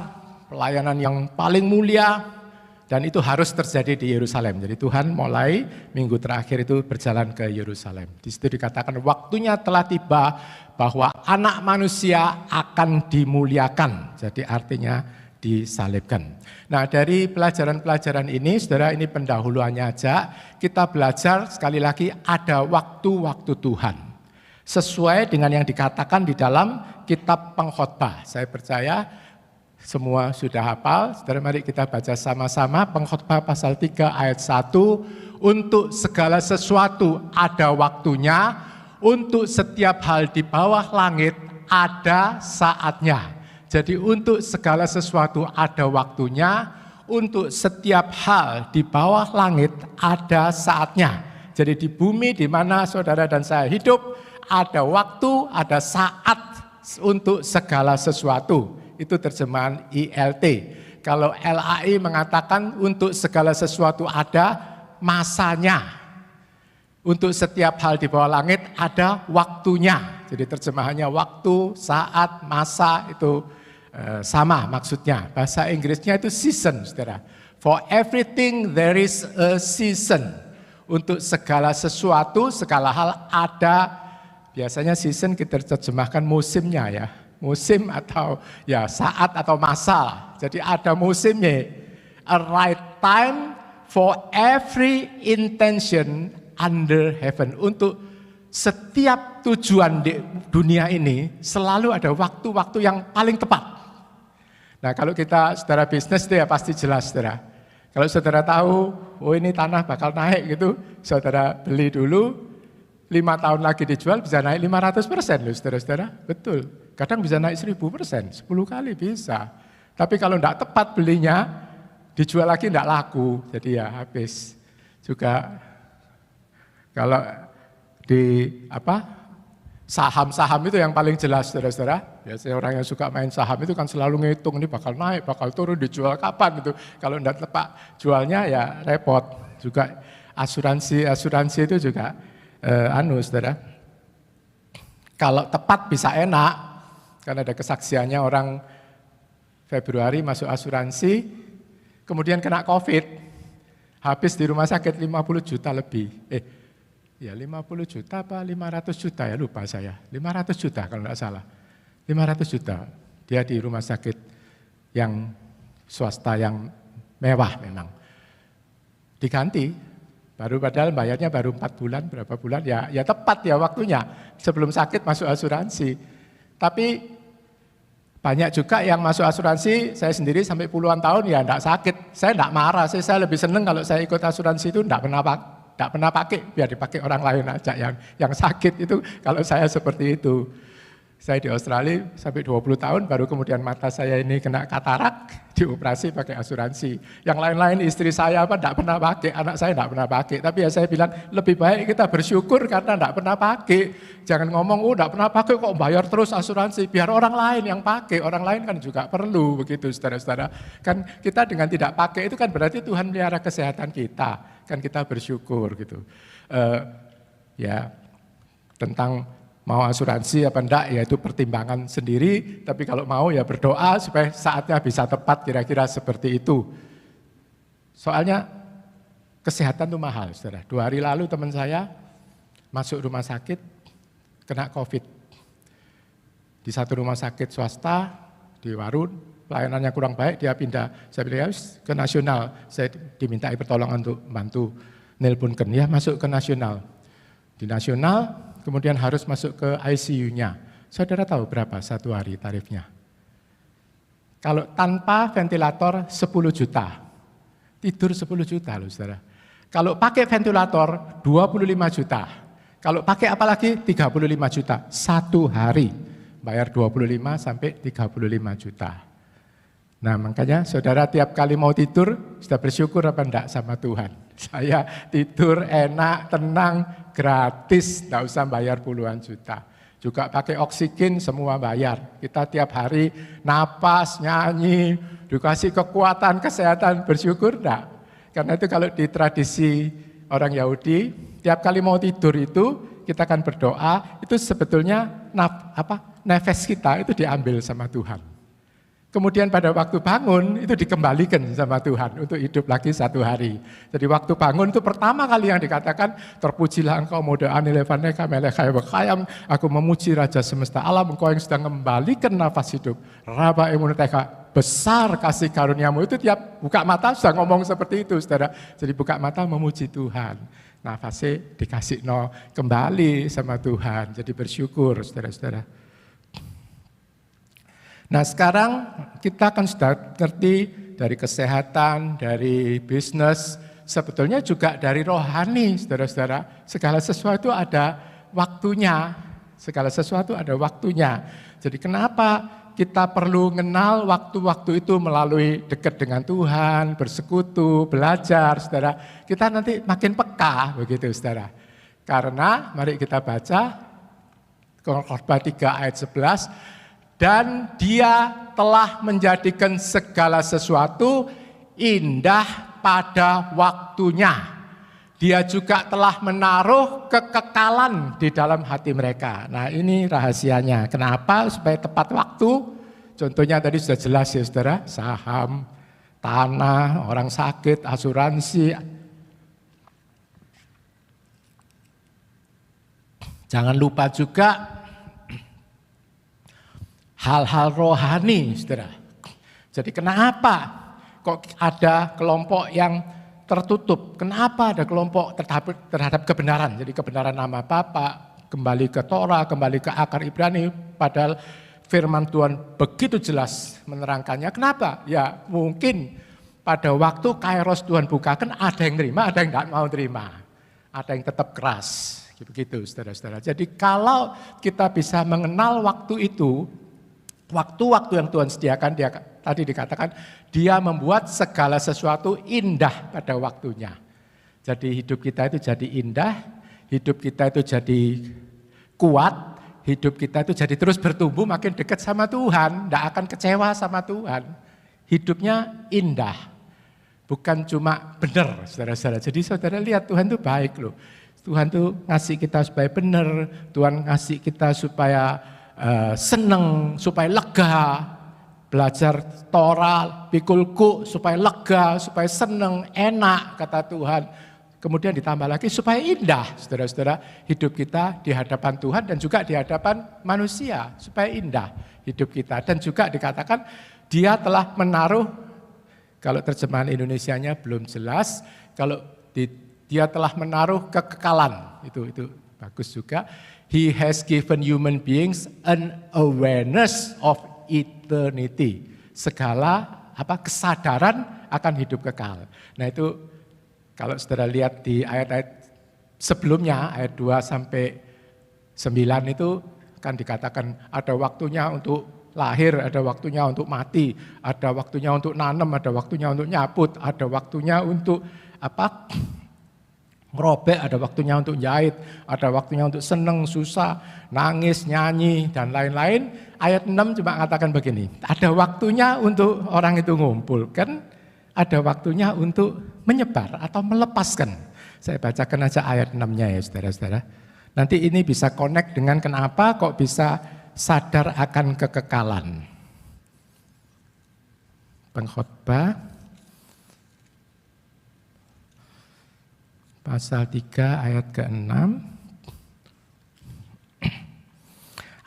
S5: pelayanan yang paling mulia, dan itu harus terjadi di Yerusalem. Jadi Tuhan mulai minggu terakhir itu berjalan ke Yerusalem. Di situ dikatakan waktunya telah tiba bahwa anak manusia akan dimuliakan. Jadi artinya disalibkan. Nah, dari pelajaran-pelajaran ini, saudara, ini pendahuluannya aja, kita belajar sekali lagi ada waktu-waktu Tuhan. Sesuai dengan yang dikatakan di dalam kitab Pengkhotbah. Saya percaya semua sudah hafal. Saudara, mari kita baca sama-sama Pengkhotbah pasal 3 ayat 1. Untuk segala sesuatu ada waktunya, untuk setiap hal di bawah langit ada saatnya. Jadi untuk segala sesuatu ada waktunya, untuk setiap hal di bawah langit ada saatnya. Jadi di bumi di mana saudara dan saya hidup, ada waktu, ada saat untuk segala sesuatu. Itu terjemahan ILT. Kalau LAI mengatakan untuk segala sesuatu ada masanya. Untuk setiap hal di bawah langit ada waktunya. Jadi terjemahannya waktu, saat, masa itu sama maksudnya. Bahasa Inggrisnya itu season, saudara. For everything there is a season. Untuk segala sesuatu, segala hal ada. Biasanya season kita terjemahkan musimnya ya. Musim atau ya saat atau masa. Jadi ada musimnya. A right time for every intention under heaven. Untuk setiap tujuan di dunia ini selalu ada waktu-waktu yang paling tepat. Nah, kalau kita saudara bisnis itu ya pasti jelas, saudara. Kalau saudara tahu, oh ini tanah bakal naik gitu, saudara beli dulu, 5 tahun lagi dijual bisa naik 500% loh, saudara-saudara. Betul. Kadang bisa naik 1000%, 10 kali bisa. Tapi kalau tidak tepat belinya, dijual lagi tidak laku, jadi ya habis. Juga kalau di saham-saham itu yang paling jelas, saudara-saudara. Biasanya orang yang suka main saham itu kan selalu ngitung, ini bakal naik, bakal turun, dijual kapan gitu. Kalau tidak tepat jualnya ya repot. Juga asuransi itu juga saudara. Kalau tepat bisa enak, kan ada kesaksiannya orang Februari masuk asuransi, kemudian kena COVID, habis di rumah sakit 50 juta lebih. 50 juta apa 500 juta ya, lupa saya. 500 juta kalau tidak salah. 500 juta. Dia di rumah sakit yang swasta yang mewah memang. Diganti, padahal bayarnya baru 4 bulan, berapa bulan, ya tepat ya waktunya. Sebelum sakit masuk asuransi. Tapi banyak juga yang masuk asuransi, saya sendiri sampai puluhan tahun ya tidak sakit. Saya tidak marah, saya lebih senang kalau saya ikut asuransi itu tidak pernah pakai, biar dipakai orang lain aja yang sakit itu. Kalau saya seperti itu, saya di Australia sampai 20 tahun baru kemudian mata saya ini kena katarak, dioperasi pakai asuransi. Yang lain-lain istri saya tidak pernah pakai, anak saya tidak pernah pakai. Tapi ya saya bilang lebih baik kita bersyukur karena tidak pernah pakai. Jangan ngomong tidak pernah pakai kok bayar terus asuransi, biar orang lain yang pakai. Orang lain kan juga perlu begitu, saudara-saudara. Kan kita dengan tidak pakai itu kan berarti Tuhan melihara kesehatan kita. Kan kita bersyukur gitu. Tentang mau asuransi apa enggak ya itu pertimbangan sendiri, tapi kalau mau ya berdoa supaya saatnya bisa tepat, kira-kira seperti itu. Soalnya kesehatan itu mahal, saudara. 2 hari lalu teman saya masuk rumah sakit kena COVID. Di satu rumah sakit swasta di Warun, pelayanannya kurang baik, dia pindah. Saya bilang ke nasional, saya dimintai pertolongan untuk bantu nelponkan, ya masuk ke nasional. Di nasional kemudian harus masuk ke ICU-nya. Saudara tahu berapa satu hari tarifnya? Kalau tanpa ventilator 10 juta. Tidur 10 juta loh, saudara. Kalau pakai ventilator 25 juta. Kalau pakai apalagi 35 juta. Satu hari bayar 25 sampai 35 juta. Nah makanya saudara tiap kali mau tidur sudah bersyukur apa enggak sama Tuhan. Saya tidur enak, tenang, gratis, enggak usah bayar puluhan juta. juga pakai oksigen semua bayar. Kita tiap hari napas, nyanyi, dikasih kekuatan, kesehatan, bersyukur enggak? Karena itu kalau di tradisi orang Yahudi, tiap kali mau tidur itu kita akan berdoa, itu sebetulnya nafas kita itu diambil sama Tuhan. Kemudian pada waktu bangun itu dikembalikan sama Tuhan untuk hidup lagi satu hari. Jadi waktu bangun itu pertama kali yang dikatakan, terpujilah engkau muda anilevaneka melekaya bekayam, aku memuji Raja semesta alam, engkau yang sedang kembalikan nafas hidup. Raba emuneteka, besar kasih karuniamu. Itu tiap buka mata sudah ngomong seperti itu, saudara. Jadi buka mata memuji Tuhan. Nafasnya dikasih kembali sama Tuhan. Jadi bersyukur, saudara-saudara. Nah sekarang kita kan sudah ngerti dari kesehatan, dari bisnis, sebetulnya juga dari rohani, saudara-saudara. Segala sesuatu ada waktunya, segala sesuatu ada waktunya. Jadi kenapa kita perlu mengenal waktu-waktu itu melalui dekat dengan Tuhan, bersekutu, belajar, saudara. Kita nanti makin peka, begitu saudara. Karena mari kita baca Khotbah 3 ayat 11, dan dia telah menjadikan segala sesuatu indah pada waktunya. Dia juga telah menaruh kekekalan di dalam hati mereka. Nah ini rahasianya. Kenapa? Supaya tepat waktu. Contohnya tadi sudah jelas ya saudara. Saham, tanah, orang sakit, asuransi. Jangan lupa juga hal-hal rohani, saudara. Jadi kenapa kok ada kelompok yang tertutup? Kenapa ada kelompok terhadap kebenaran? Jadi kebenaran nama Bapa, kembali ke Torah, kembali ke akar Ibrani, padahal firman Tuhan begitu jelas menerangkannya. Kenapa? Ya mungkin pada waktu kairos Tuhan bukakan ada yang terima, ada yang tidak mau terima. Ada yang tetap keras. Begitu saudara-saudara. Jadi kalau kita bisa mengenal waktu itu, waktu-waktu yang Tuhan sediakan, dia tadi dikatakan, dia membuat segala sesuatu indah pada waktunya. Jadi hidup kita itu jadi indah, hidup kita itu jadi kuat, hidup kita itu jadi terus bertumbuh makin dekat sama Tuhan, tidak akan kecewa sama Tuhan. Hidupnya indah, bukan cuma benar, saudara-saudara. Jadi saudara lihat Tuhan itu baik loh. Tuhan tuh ngasih kita supaya benar, Tuhan ngasih kita supaya seneng, supaya lega, belajar Torah, pikulku supaya lega, supaya seneng, enak kata Tuhan. Kemudian ditambah lagi supaya indah, saudara-saudara, hidup kita di hadapan Tuhan dan juga di hadapan manusia, supaya indah hidup kita. Dan juga dikatakan dia telah menaruh, kalau terjemahan Indonesianya belum jelas, kalau dia telah menaruh kekekalan, itu bagus juga. He has given human beings an awareness of eternity. Segala kesadaran akan hidup kekal. Nah itu kalau saudara lihat di ayat-ayat sebelumnya, ayat 2 sampai 9 itu kan dikatakan ada waktunya untuk lahir, ada waktunya untuk mati, ada waktunya untuk nanam, ada waktunya untuk nyabut, ada waktunya untuk ngerobek, ada waktunya untuk jahit, ada waktunya untuk seneng, susah, nangis, nyanyi, dan lain-lain. Ayat 6 cuma mengatakan begini, ada waktunya untuk orang itu ngumpul, kan ada waktunya untuk menyebar atau melepaskan. Saya bacakan aja ayat 6-nya ya saudara-saudara. Nanti ini bisa connect dengan kenapa kok bisa sadar akan kekekalan. Pengkhotbah pasal 3 ayat ke-6.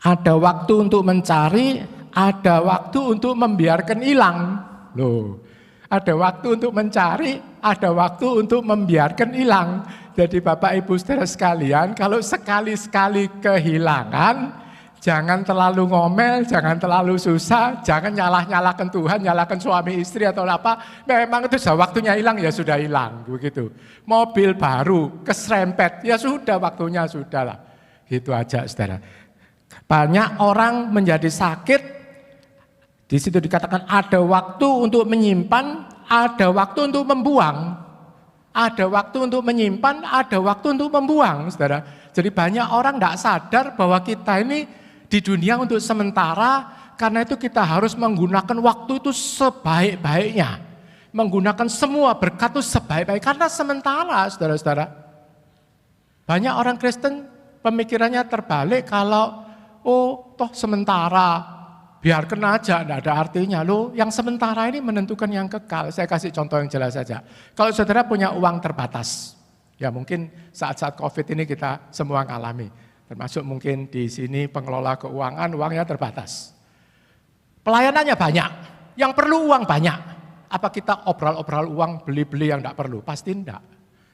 S5: Ada waktu untuk mencari, ada waktu untuk membiarkan hilang. Loh, ada waktu untuk mencari, ada waktu untuk membiarkan hilang. Jadi Bapak Ibu saudara sekalian, kalau sekali-sekali kehilangan, jangan terlalu ngomel, jangan terlalu susah, jangan nyalahkan Tuhan, nyalahkan suami istri atau apa. Memang itu sudah waktunya hilang, ya sudah hilang, begitu. Mobil baru keserempet, ya sudah waktunya sudah lah. Gitu aja saudara. Banyak orang menjadi sakit, di situ dikatakan ada waktu untuk menyimpan, ada waktu untuk membuang. Ada waktu untuk menyimpan, ada waktu untuk membuang, saudara. Jadi banyak orang tidak sadar bahwa kita ini di dunia untuk sementara, karena itu kita harus menggunakan waktu itu sebaik-baiknya. Menggunakan semua berkat itu sebaik-baik, karena sementara, saudara-saudara. Banyak orang Kristen pemikirannya terbalik kalau, toh sementara, biarkan aja, tidak ada artinya. Loh, yang sementara ini menentukan yang kekal. Saya kasih contoh yang jelas saja. Kalau saudara punya uang terbatas, ya mungkin saat-saat COVID ini kita semua ngalami. Termasuk mungkin di sini pengelola keuangan, uangnya terbatas. Pelayanannya banyak, yang perlu uang banyak. Apa kita obral-obral uang, beli-beli yang tidak perlu? Pasti tidak.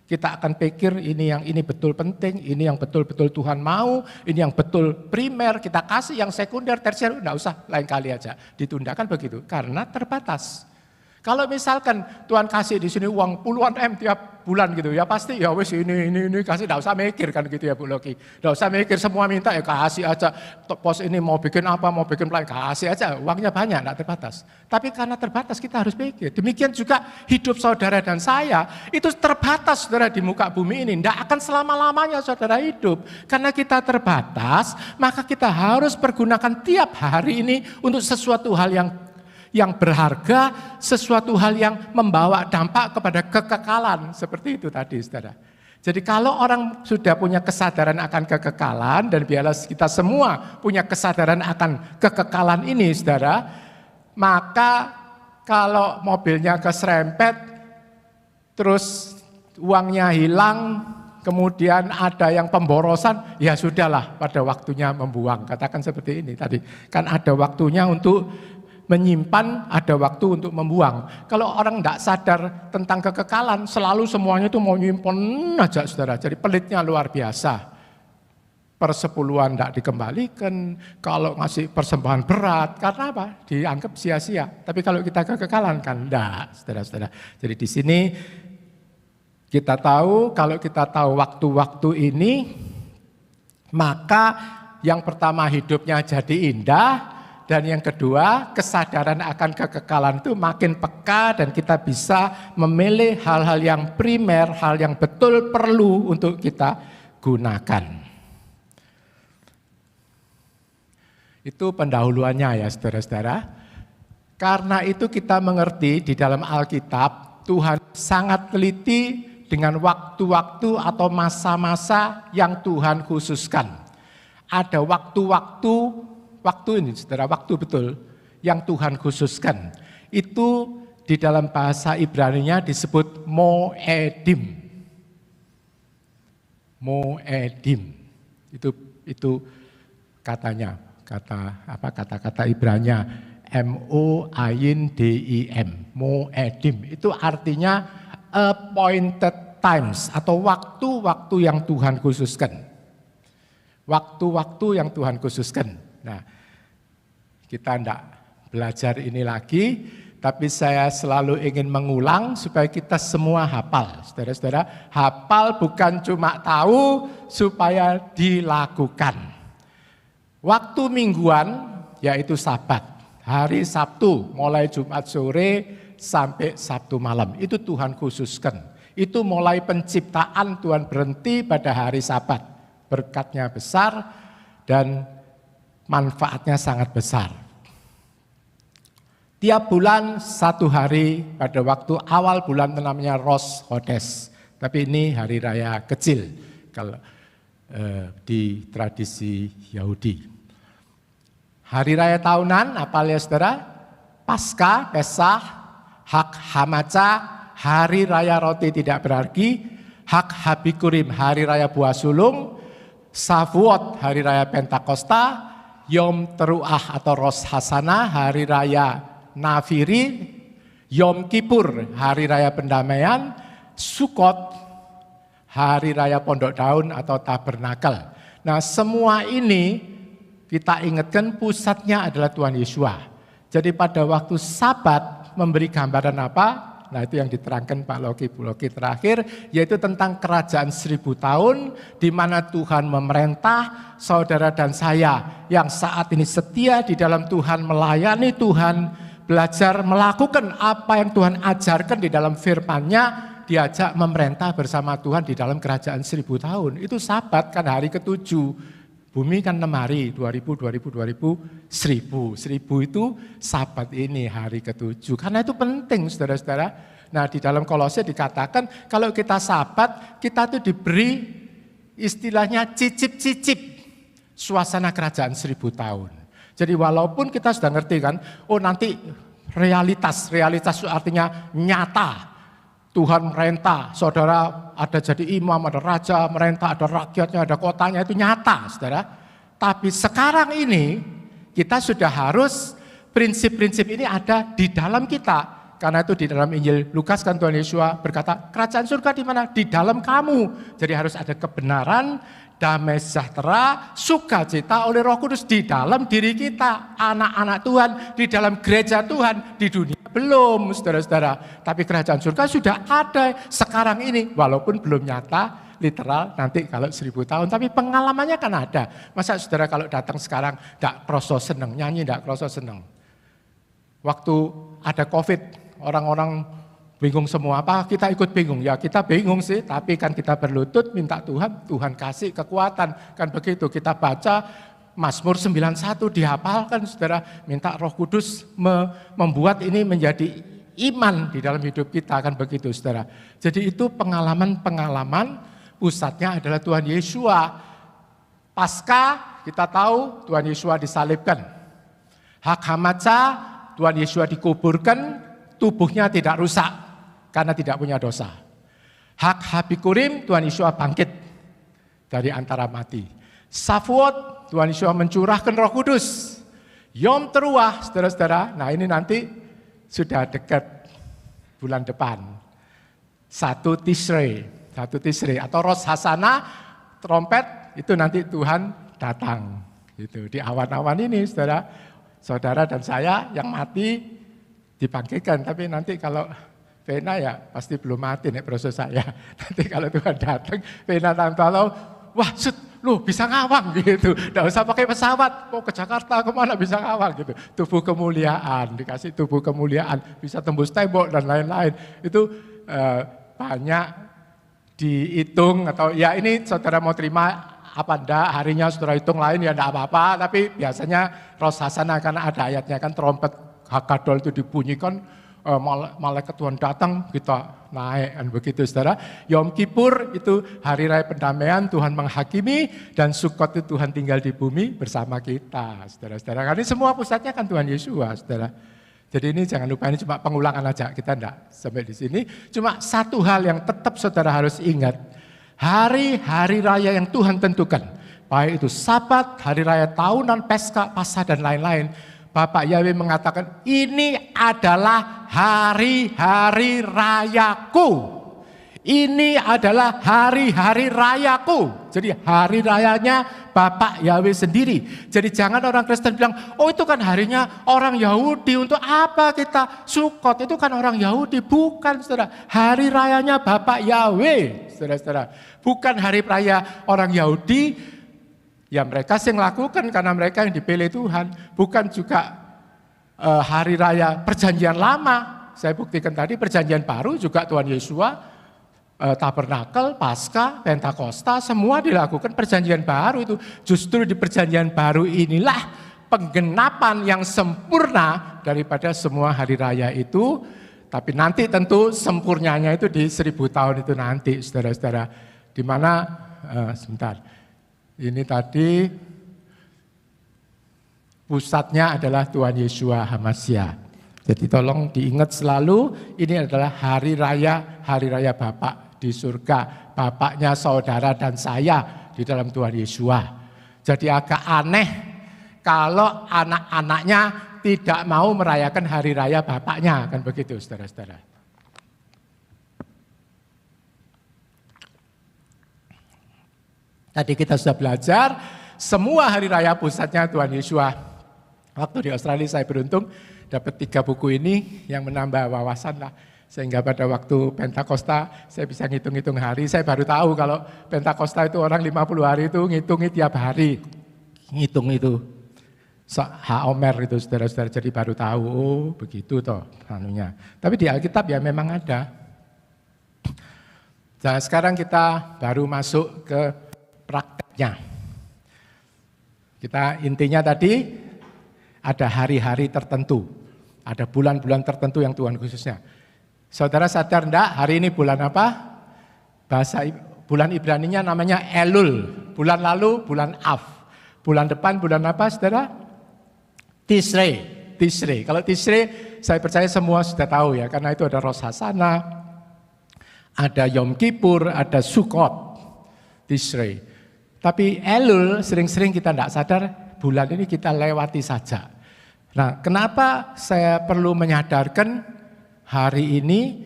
S5: Kita akan pikir ini betul penting, ini yang betul-betul Tuhan mau, ini yang betul primer, kita kasih yang sekunder, tersier, enggak usah, lain kali aja. Ditundakan begitu, karena terbatas. Kalau misalkan Tuhan kasih di sini uang puluhan M tiap bulan gitu, ya pasti ya wes ini kasih, enggak usah mikir kan gitu ya Bu Loki. Enggak usah mikir, semua minta ya kasih aja. Pos ini mau bikin apa, mau bikin plan, kasih aja. Uangnya banyak, enggak terbatas. Tapi karena terbatas kita harus pikir. Demikian juga hidup saudara dan saya itu terbatas, saudara, di muka bumi ini. Enggak akan selama-lamanya saudara hidup. Karena kita terbatas, maka kita harus pergunakan tiap hari ini untuk sesuatu hal yang berharga, sesuatu hal yang membawa dampak kepada kekekalan. Seperti itu tadi, saudara. Jadi kalau orang sudah punya kesadaran akan kekekalan, dan biarlah kita semua punya kesadaran akan kekekalan ini, saudara, maka kalau mobilnya keserempet, terus uangnya hilang, kemudian ada yang pemborosan, ya sudahlah pada waktunya membuang. Katakan seperti ini tadi, kan ada waktunya untuk menyimpan, ada waktu untuk membuang. Kalau orang tidak sadar tentang kekekalan, selalu semuanya itu mau nyimpan aja, saudara. Jadi pelitnya luar biasa. Persepuluhan tidak dikembalikan, kalau ngasih persembahan berat, karena apa? Dianggap sia-sia. Tapi kalau kita kekekalan kan enggak, saudara-saudara. Jadi di sini kita tahu, kalau kita tahu waktu-waktu ini, maka yang pertama hidupnya jadi indah, dan yang kedua, kesadaran akan kekekalan itu makin peka dan kita bisa memilih hal-hal yang primer, hal yang betul perlu untuk kita gunakan. Itu pendahuluannya ya saudara-saudara. Karena itu kita mengerti di dalam Alkitab, Tuhan sangat teliti dengan waktu-waktu atau masa-masa yang Tuhan khususkan. Ada waktu-waktu ini, saudara, waktu betul yang Tuhan khususkan. Itu di dalam bahasa Ibrani-nya disebut Moedim. Moedim. Itu katanya, kata-kata Ibrani-nya M-O-A-I-N-D-I-M. Moedim. Itu artinya appointed times atau waktu-waktu yang Tuhan khususkan. Waktu-waktu yang Tuhan khususkan. Nah, kita tidak belajar ini lagi, tapi saya selalu ingin mengulang supaya kita semua hafal. Saudara-saudara, hafal bukan cuma tahu, supaya dilakukan. Waktu mingguan, yaitu Sabat. Hari Sabtu, mulai Jumat sore sampai Sabtu malam. Itu Tuhan khususkan. Itu mulai penciptaan Tuhan berhenti pada hari Sabat. Berkatnya besar dan manfaatnya sangat besar. Tiap bulan satu hari pada waktu awal bulan namanya Rosh Chodesh. Tapi ini hari raya kecil kalau di tradisi Yahudi. Hari raya tahunan apa ya saudara? Paskah, Pesach, Hak Hamaca, hari raya roti tidak berarti, Hak Habikurim, hari raya buah sulung, Shavuot, hari raya Pentakosta, Yom Teruah atau Rosh Hashanah, hari raya Nafiri, Yom Kippur, hari raya pendamaian, Sukkot, hari raya pondok daun atau tabernakel. Nah, semua ini kita ingatkan pusatnya adalah Tuhan Yesus. Jadi pada waktu Sabat memberi gambaran apa? Nah, itu yang diterangkan Pak Loki, Bu Loki terakhir, yaitu tentang kerajaan 1000 tahun, di mana Tuhan memerintah saudara dan saya yang saat ini setia di dalam Tuhan, melayani Tuhan, belajar melakukan apa yang Tuhan ajarkan di dalam firman-Nya, diajak memerintah bersama Tuhan di dalam kerajaan 1000 tahun. Itu Sabat kan hari ke-7. Bumi kan 6 hari, 2000, 1000. 1000 itu Sabat ini hari ke-7. Karena itu penting saudara-saudara. Nah di dalam Kolose dikatakan kalau kita Sabat, kita tuh diberi istilahnya cicip-cicip suasana kerajaan 1000 tahun. Jadi walaupun kita sudah ngerti kan, oh nanti realitas itu artinya nyata. Tuhan merintah, saudara ada jadi imam, ada raja, merintah, ada rakyatnya, ada kotanya, itu nyata saudara. Tapi sekarang ini kita sudah harus prinsip-prinsip ini ada di dalam kita. Karena itu di dalam Injil Lukas kan Tuhan Yesus berkata, kerajaan surga di mana? Di dalam kamu. Jadi harus ada kebenaran, damai sejahtera, sukacita oleh Roh Kudus di dalam diri kita. Anak-anak Tuhan, di dalam gereja Tuhan, di dunia belum saudara-saudara. Tapi kerajaan surga sudah ada sekarang ini. Walaupun belum nyata, literal nanti kalau 1000 tahun. Tapi pengalamannya kan ada. Masa saudara kalau datang sekarang tidak kroso seneng, nyanyi tidak kroso seneng. Waktu ada COVID, orang-orang bingung semua, apa kita ikut bingung? Ya kita bingung sih, tapi kan kita berlutut minta Tuhan, Tuhan kasih kekuatan. Kan begitu, kita baca Mazmur 91 dihafalkan saudara, minta Roh Kudus membuat ini menjadi iman di dalam hidup kita, kan begitu saudara. Jadi itu pengalaman-pengalaman, pusatnya adalah Tuhan Yesus. Pasca kita tahu Tuhan Yesus disalibkan. Hak Hamatsa Tuhan Yesus dikuburkan, tubuhnya tidak rusak karena tidak punya dosa. Hak Habikurim Tuhan Yesus bangkit dari antara mati. Safuot Tuhan Yesus mencurahkan Roh Kudus. Yom Teruah saudara-saudara, nah ini nanti sudah dekat bulan depan. 1 Tishrei atau Rosh Hashanah, trompet itu nanti Tuhan datang. Gitu. Di awan-awan ini saudara dan saya yang mati dibangkitkan. Tapi nanti kalau Vena ya pasti belum mati nih proses saya. Nanti kalau Tuhan datang, Vena tahu, wah lu bisa ngawang gitu. Nggak usah pakai pesawat, mau ke Jakarta kemana bisa ngawang gitu. Tubuh kemuliaan, dikasih tubuh kemuliaan, bisa tembus tembok dan lain-lain. Itu banyak dihitung atau ya ini saudara mau terima apa enggak, harinya saudara hitung lain ya enggak apa-apa. Tapi biasanya Rosh Hashanah karena ada ayatnya kan trompet Hagadol itu dibunyikan, malaikat Tuhan datang, kita naik kan begitu saudara. Yom Kippur itu hari raya pendamaian, Tuhan menghakimi, dan Sukkot itu Tuhan tinggal di bumi bersama kita saudara-saudara. Karena ini semua pusatnya kan Tuhan Yesus saudara. Jadi ini jangan lupa, ini cuma pengulangan aja, kita enggak sampai di sini. Cuma satu hal yang tetap saudara harus ingat, hari-hari raya yang Tuhan tentukan, baik itu Sabat, hari raya tahunan, Paskah, Paskah dan lain-lain. Bapak Yahweh mengatakan, ini adalah hari-hari rayaku. Ini adalah hari-hari rayaku. Jadi hari rayanya Bapak Yahweh sendiri. Jadi jangan orang Kristen bilang, oh itu kan harinya orang Yahudi, untuk apa kita Sukkot? Itu kan orang Yahudi. Bukan saudara, hari rayanya Bapak Yahweh. Saudara-saudara, bukan hari raya orang Yahudi. Ya mereka sih melakukan karena mereka yang dipilih Tuhan. Bukan juga hari raya perjanjian lama. Saya buktikan tadi perjanjian baru juga Tuhan Yesus, Tabernakel, Paskah, Pentakosta, semua dilakukan perjanjian baru itu. Justru di perjanjian baru inilah penggenapan yang sempurna daripada semua hari raya itu. Tapi nanti tentu sempurnanya itu di 1000 tahun itu nanti saudara-saudara. Di mana, sebentar. Ini tadi pusatnya adalah Tuhan Yesus Hamasya. Jadi tolong diingat selalu, ini adalah hari raya Bapak di surga. Bapaknya saudara dan saya di dalam Tuhan Yesus. Jadi agak aneh kalau anak-anaknya tidak mau merayakan hari raya Bapaknya. Kan begitu saudara-saudara. Tadi kita sudah belajar, semua hari raya pusatnya Tuhan Yesus. Waktu di Australia saya beruntung dapat 3 buku ini yang menambah wawasan lah. Sehingga pada waktu Pentakosta saya bisa ngitung-ngitung hari. Saya baru tahu kalau Pentakosta itu orang 50 hari itu ngitungi tiap hari. Ngitung itu. Omer itu saudara-saudara, jadi baru tahu, oh begitu toh anunya. Tapi di Alkitab ya memang ada. Nah, sekarang kita baru masuk ke prakteknya. Kita intinya tadi ada hari-hari tertentu, ada bulan-bulan tertentu yang Tuhan khususnya. Saudara sadar enggak hari ini bulan apa? Bulan Ibraninya namanya Elul. Bulan lalu bulan Av. Bulan depan bulan apa, saudara? Tishrei. Kalau Tishrei saya percaya semua sudah tahu ya, karena itu ada Rosh Hashanah, ada Yom Kippur, ada Sukkot, Tishrei. Tapi Elul sering-sering kita tidak sadar, bulan ini kita lewati saja. Nah, kenapa saya perlu menyadarkan hari ini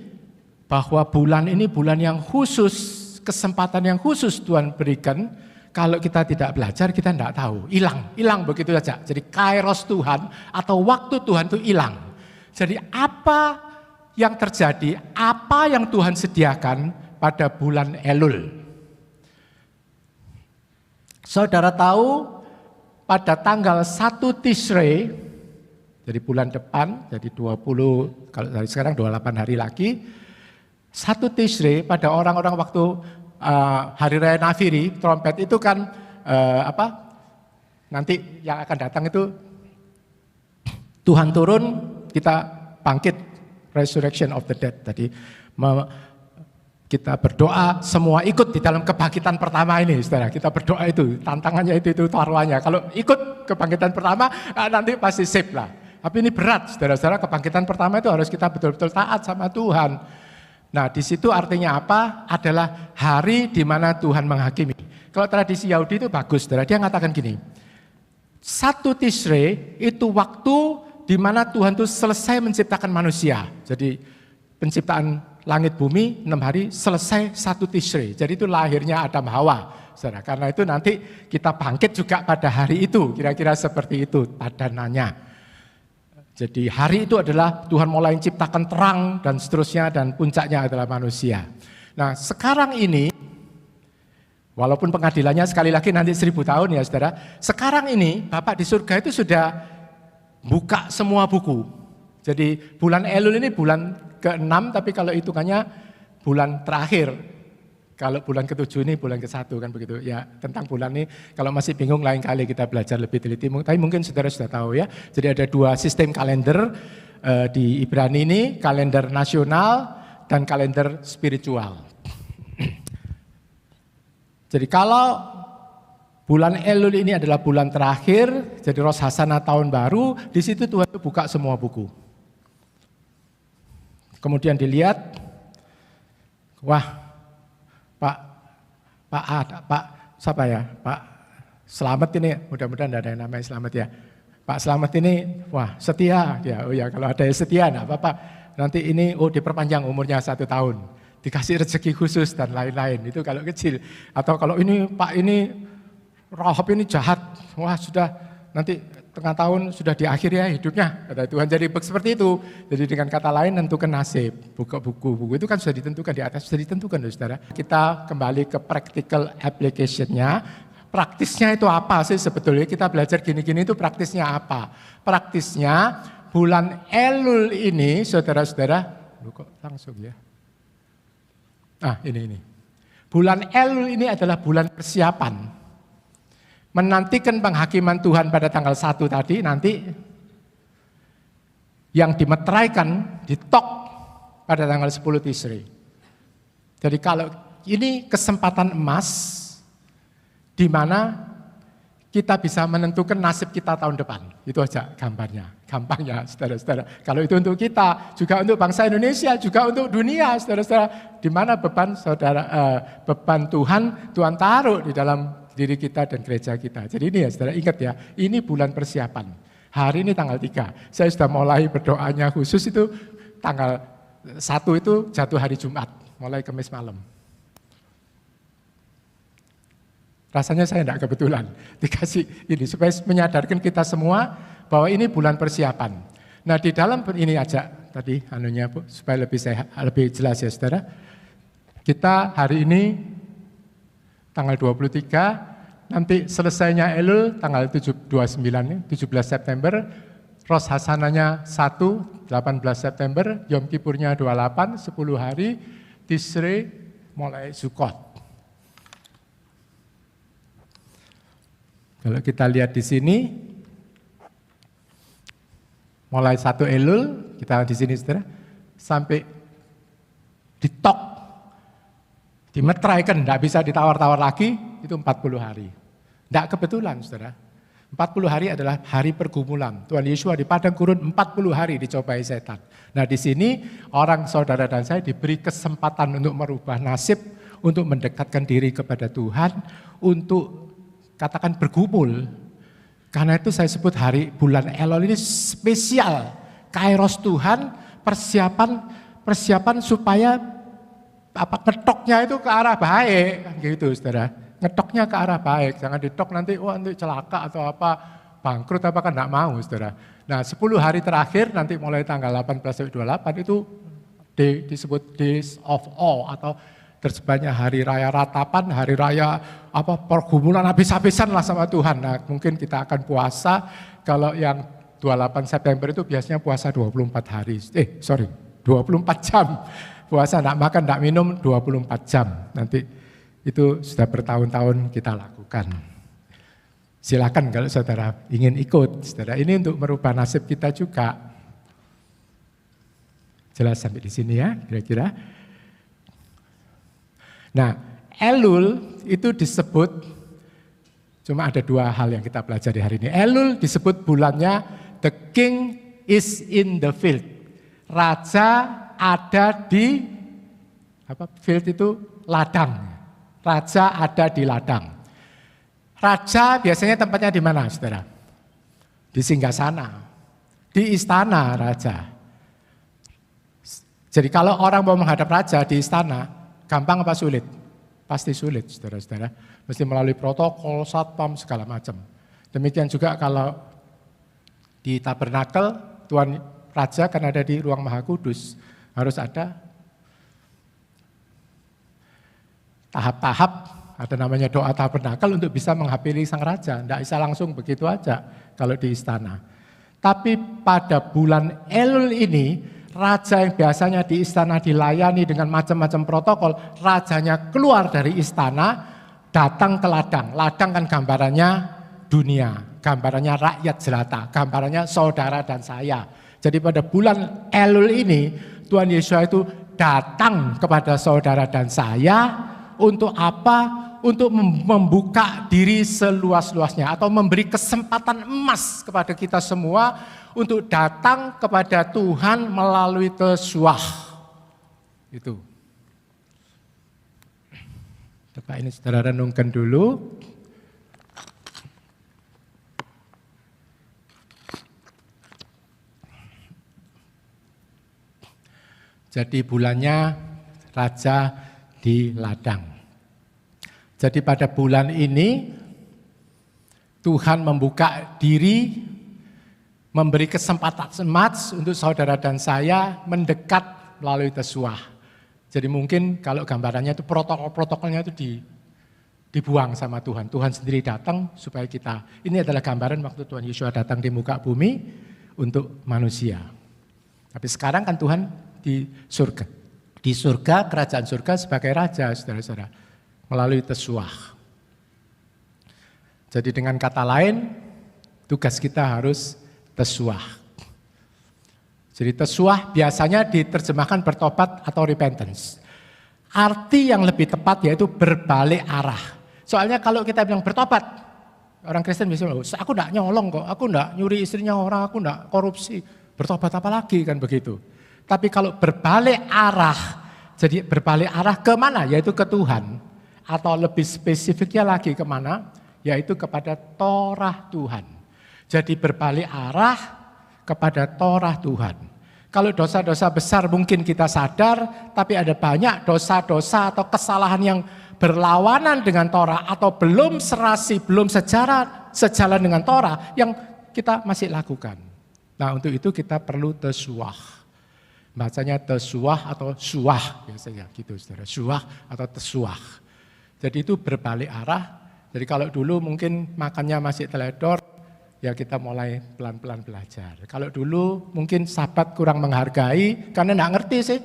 S5: bahwa bulan ini bulan yang khusus, kesempatan yang khusus Tuhan berikan. Kalau kita tidak belajar, kita tidak tahu. Hilang begitu saja. Jadi kairos Tuhan atau waktu Tuhan itu hilang. Jadi apa yang terjadi, apa yang Tuhan sediakan pada bulan Elul. Saudara tahu pada tanggal 1 Tishrei, jadi bulan depan, jadi 20, kalau dari sekarang 28 hari lagi, 1 Tishrei pada orang-orang waktu Hari Raya Nafiri, trompet itu kan nanti yang akan datang itu Tuhan turun, kita bangkit. Resurrection of the dead. Tadi kita berdoa semua ikut di dalam kebangkitan pertama ini, saudara. Kita berdoa itu, tantangannya itu taruhannya. Kalau ikut kebangkitan pertama, nanti pasti sip lah. Tapi ini berat, saudara-saudara. Kebangkitan pertama itu harus kita betul-betul taat sama Tuhan. Nah, di situ artinya apa? Adalah hari di mana Tuhan menghakimi. Kalau tradisi Yahudi itu bagus, saudara. Dia mengatakan gini, 1 Tishrei itu waktu di mana Tuhan itu selesai menciptakan manusia. Jadi penciptaan langit bumi 6 hari selesai 1 Tishrei. Jadi itu lahirnya Adam Hawa. Saudara. Karena itu nanti kita bangkit juga pada hari itu. Kira-kira seperti itu padanannya. Jadi hari itu adalah Tuhan mulai menciptakan terang dan seterusnya dan puncaknya adalah manusia. Nah sekarang ini, walaupun pengadilannya sekali lagi nanti 1000 tahun ya saudara. Sekarang ini Bapak di surga itu sudah buka semua buku. Jadi bulan Elul ini bulan ke-6, tapi kalau hitungannya bulan terakhir. Kalau bulan ke-7 ini bulan ke-1 kan begitu. Ya tentang bulan ini kalau masih bingung lain kali kita belajar lebih teliti. Tapi mungkin saudara sudah tahu ya. Jadi ada 2 sistem kalender di Ibrani ini, kalender nasional dan kalender spiritual. Jadi kalau bulan Elul ini adalah bulan terakhir, jadi Rosh Hashanah tahun baru, di situ Tuhan itu buka semua buku. Kemudian dilihat, wah, Pak siapa ya? Pak Slamet ini, mudah-mudahan tidak ada yang namanya Slamet ya. Pak Slamet ini, wah setia dia. Oh ya, kalau ada yang setia, enggak apa-apa. Nanti ini, diperpanjang umurnya 1 tahun, dikasih rezeki khusus dan lain-lain. Itu kalau kecil. Atau kalau ini Pak ini Rahab ini jahat, wah sudah nanti tengah tahun sudah di akhir ya hidupnya, kata Tuhan. Jadi seperti itu. Jadi dengan kata lain tentukan nasib. Buka buku itu kan sudah ditentukan di atas, sudah ditentukan saudara. Kita kembali ke practical application-nya. Praktisnya itu apa sih sebetulnya? Kita belajar gini-gini itu praktisnya apa? Praktisnya bulan Elul ini saudara-saudara, kok langsung ya? Ini. Bulan Elul ini adalah bulan persiapan. Menantikan penghakiman Tuhan pada tanggal 1 tadi nanti yang dimeteraikan, ditok pada tanggal 10 Tishrei. Jadi kalau ini kesempatan emas di mana kita bisa menentukan nasib kita tahun depan. Itu aja gambarnya. Gampangnya saudara-saudara. Kalau itu untuk kita, juga untuk bangsa Indonesia, juga untuk dunia saudara-saudara. Di mana beban beban Tuhan taruh di dalam diri kita dan gereja kita. Jadi ini ya saudara, ingat ya, ini bulan persiapan. Hari ini tanggal 3, saya sudah mulai berdoanya khusus itu tanggal 1 itu jatuh hari Jumat, mulai Kamis malam. Rasanya saya tidak kebetulan dikasih ini, supaya menyadarkan kita semua bahwa ini bulan persiapan. Nah di dalam ini aja tadi anunya Bu, supaya lebih jelas ya saudara. Kita hari ini tanggal 23, nanti selesainya Elul tanggal 17 September, Rosh Hashanahnya 1, 18 September, Yom Kippurnya 28, 10 hari, Tishrei mulai Sukot. Kalau kita lihat di sini, mulai 1 Elul, kita di sini saudara, sampai ditok, dimeteraikan, tidak bisa ditawar-tawar lagi, itu 40 hari. Tidak kebetulan saudara, 40 hari adalah hari pergumulan. Tuhan Yesus di padang gurun 40 hari dicobai setan. Nah di sini orang saudara dan saya diberi kesempatan untuk merubah nasib, untuk mendekatkan diri kepada Tuhan, untuk katakan bergumul. Karena itu saya sebut hari bulan Elul ini spesial. Kairos Tuhan, persiapan supaya ngetoknya itu ke arah baik, gitu saudara. Ngetoknya ke arah baik, jangan ditok nanti nanti celaka atau apa, bangkrut apa kan enggak mau saudara. Nah 10 hari terakhir nanti mulai tanggal 18 sampai 28 itu disebut Days of Awe atau terjebaknya hari raya ratapan, hari raya pergumulan habis-habisan lah sama Tuhan. Nah mungkin kita akan puasa, kalau yang 28 September itu biasanya puasa 24 hari, 24 jam. Puasa enggak makan, enggak minum 24 jam. Nanti itu sudah bertahun-tahun kita lakukan. Silakan kalau saudara ingin ikut, saudara. Ini untuk merubah nasib kita juga. Jelas sampai di sini ya, kira-kira. Nah, Elul itu disebut, cuma ada 2 hal yang kita pelajari hari ini. Elul disebut bulannya the king is in the field. Raja ada di field itu ladang. Raja ada di ladang. Raja biasanya tempatnya di mana, saudara? Di singgasana, di istana raja. Jadi kalau orang mau menghadap raja di istana, gampang apa sulit? Pasti sulit, saudara-saudara. Mesti melalui protokol, satpam, segala macam. Demikian juga kalau di tabernakel, Tuhan Raja kan ada di ruang Maha Kudus. Harus ada tahap-tahap, ada namanya doa tabernakel untuk bisa menghapiri sang raja. Tidak bisa langsung begitu aja kalau di istana. Tapi pada bulan Elul ini, raja yang biasanya di istana dilayani dengan macam-macam protokol, rajanya keluar dari istana, datang ke ladang. Ladang kan gambarannya dunia, gambarannya rakyat jelata, gambarannya saudara dan saya. Jadi pada bulan Elul ini, Tuhan Yesus itu datang kepada saudara dan saya, untuk apa? Untuk membuka diri seluas-luasnya atau memberi kesempatan emas kepada kita semua untuk datang kepada Tuhan melalui tesuah. Itu. Coba ini saudara renungkan dulu. Jadi bulannya Raja di ladang. Jadi pada bulan ini Tuhan membuka diri, memberi kesempatan emas untuk saudara dan saya mendekat melalui tesuah. Jadi mungkin kalau gambarannya itu protokol-protokolnya itu dibuang sama Tuhan. Tuhan sendiri datang supaya kita. Ini adalah gambaran waktu Tuhan Yesus datang di muka bumi untuk manusia. Tapi sekarang kan Tuhan di surga. Di surga, kerajaan surga sebagai raja, saudara-saudara, melalui tesuah. Jadi dengan kata lain, tugas kita harus tesuah. Jadi tesuah biasanya diterjemahkan bertobat atau repentance. Arti yang lebih tepat yaitu berbalik arah. Soalnya kalau kita bilang bertobat, orang Kristen bisa bilang, aku enggak nyolong kok, aku enggak nyuri istrinya orang, aku enggak korupsi. Bertobat apa lagi kan begitu. Tapi kalau berbalik arah, jadi berbalik arah kemana? Yaitu ke Tuhan. Atau lebih spesifiknya lagi kemana? Yaitu kepada Torah Tuhan. Jadi berbalik arah kepada Torah Tuhan. Kalau dosa-dosa besar mungkin kita sadar, tapi ada banyak dosa-dosa atau kesalahan yang berlawanan dengan Torah atau belum serasi, belum sejalan dengan Torah yang kita masih lakukan. Nah untuk itu kita perlu tesuah. Bacanya tesuah atau suah biasanya gitu saudara. Suah atau tesuah. Jadi itu berbalik arah. Jadi kalau dulu mungkin makannya masih teledor, ya kita mulai pelan-pelan belajar. Kalau dulu mungkin sahabat kurang menghargai, karena enggak ngerti sih.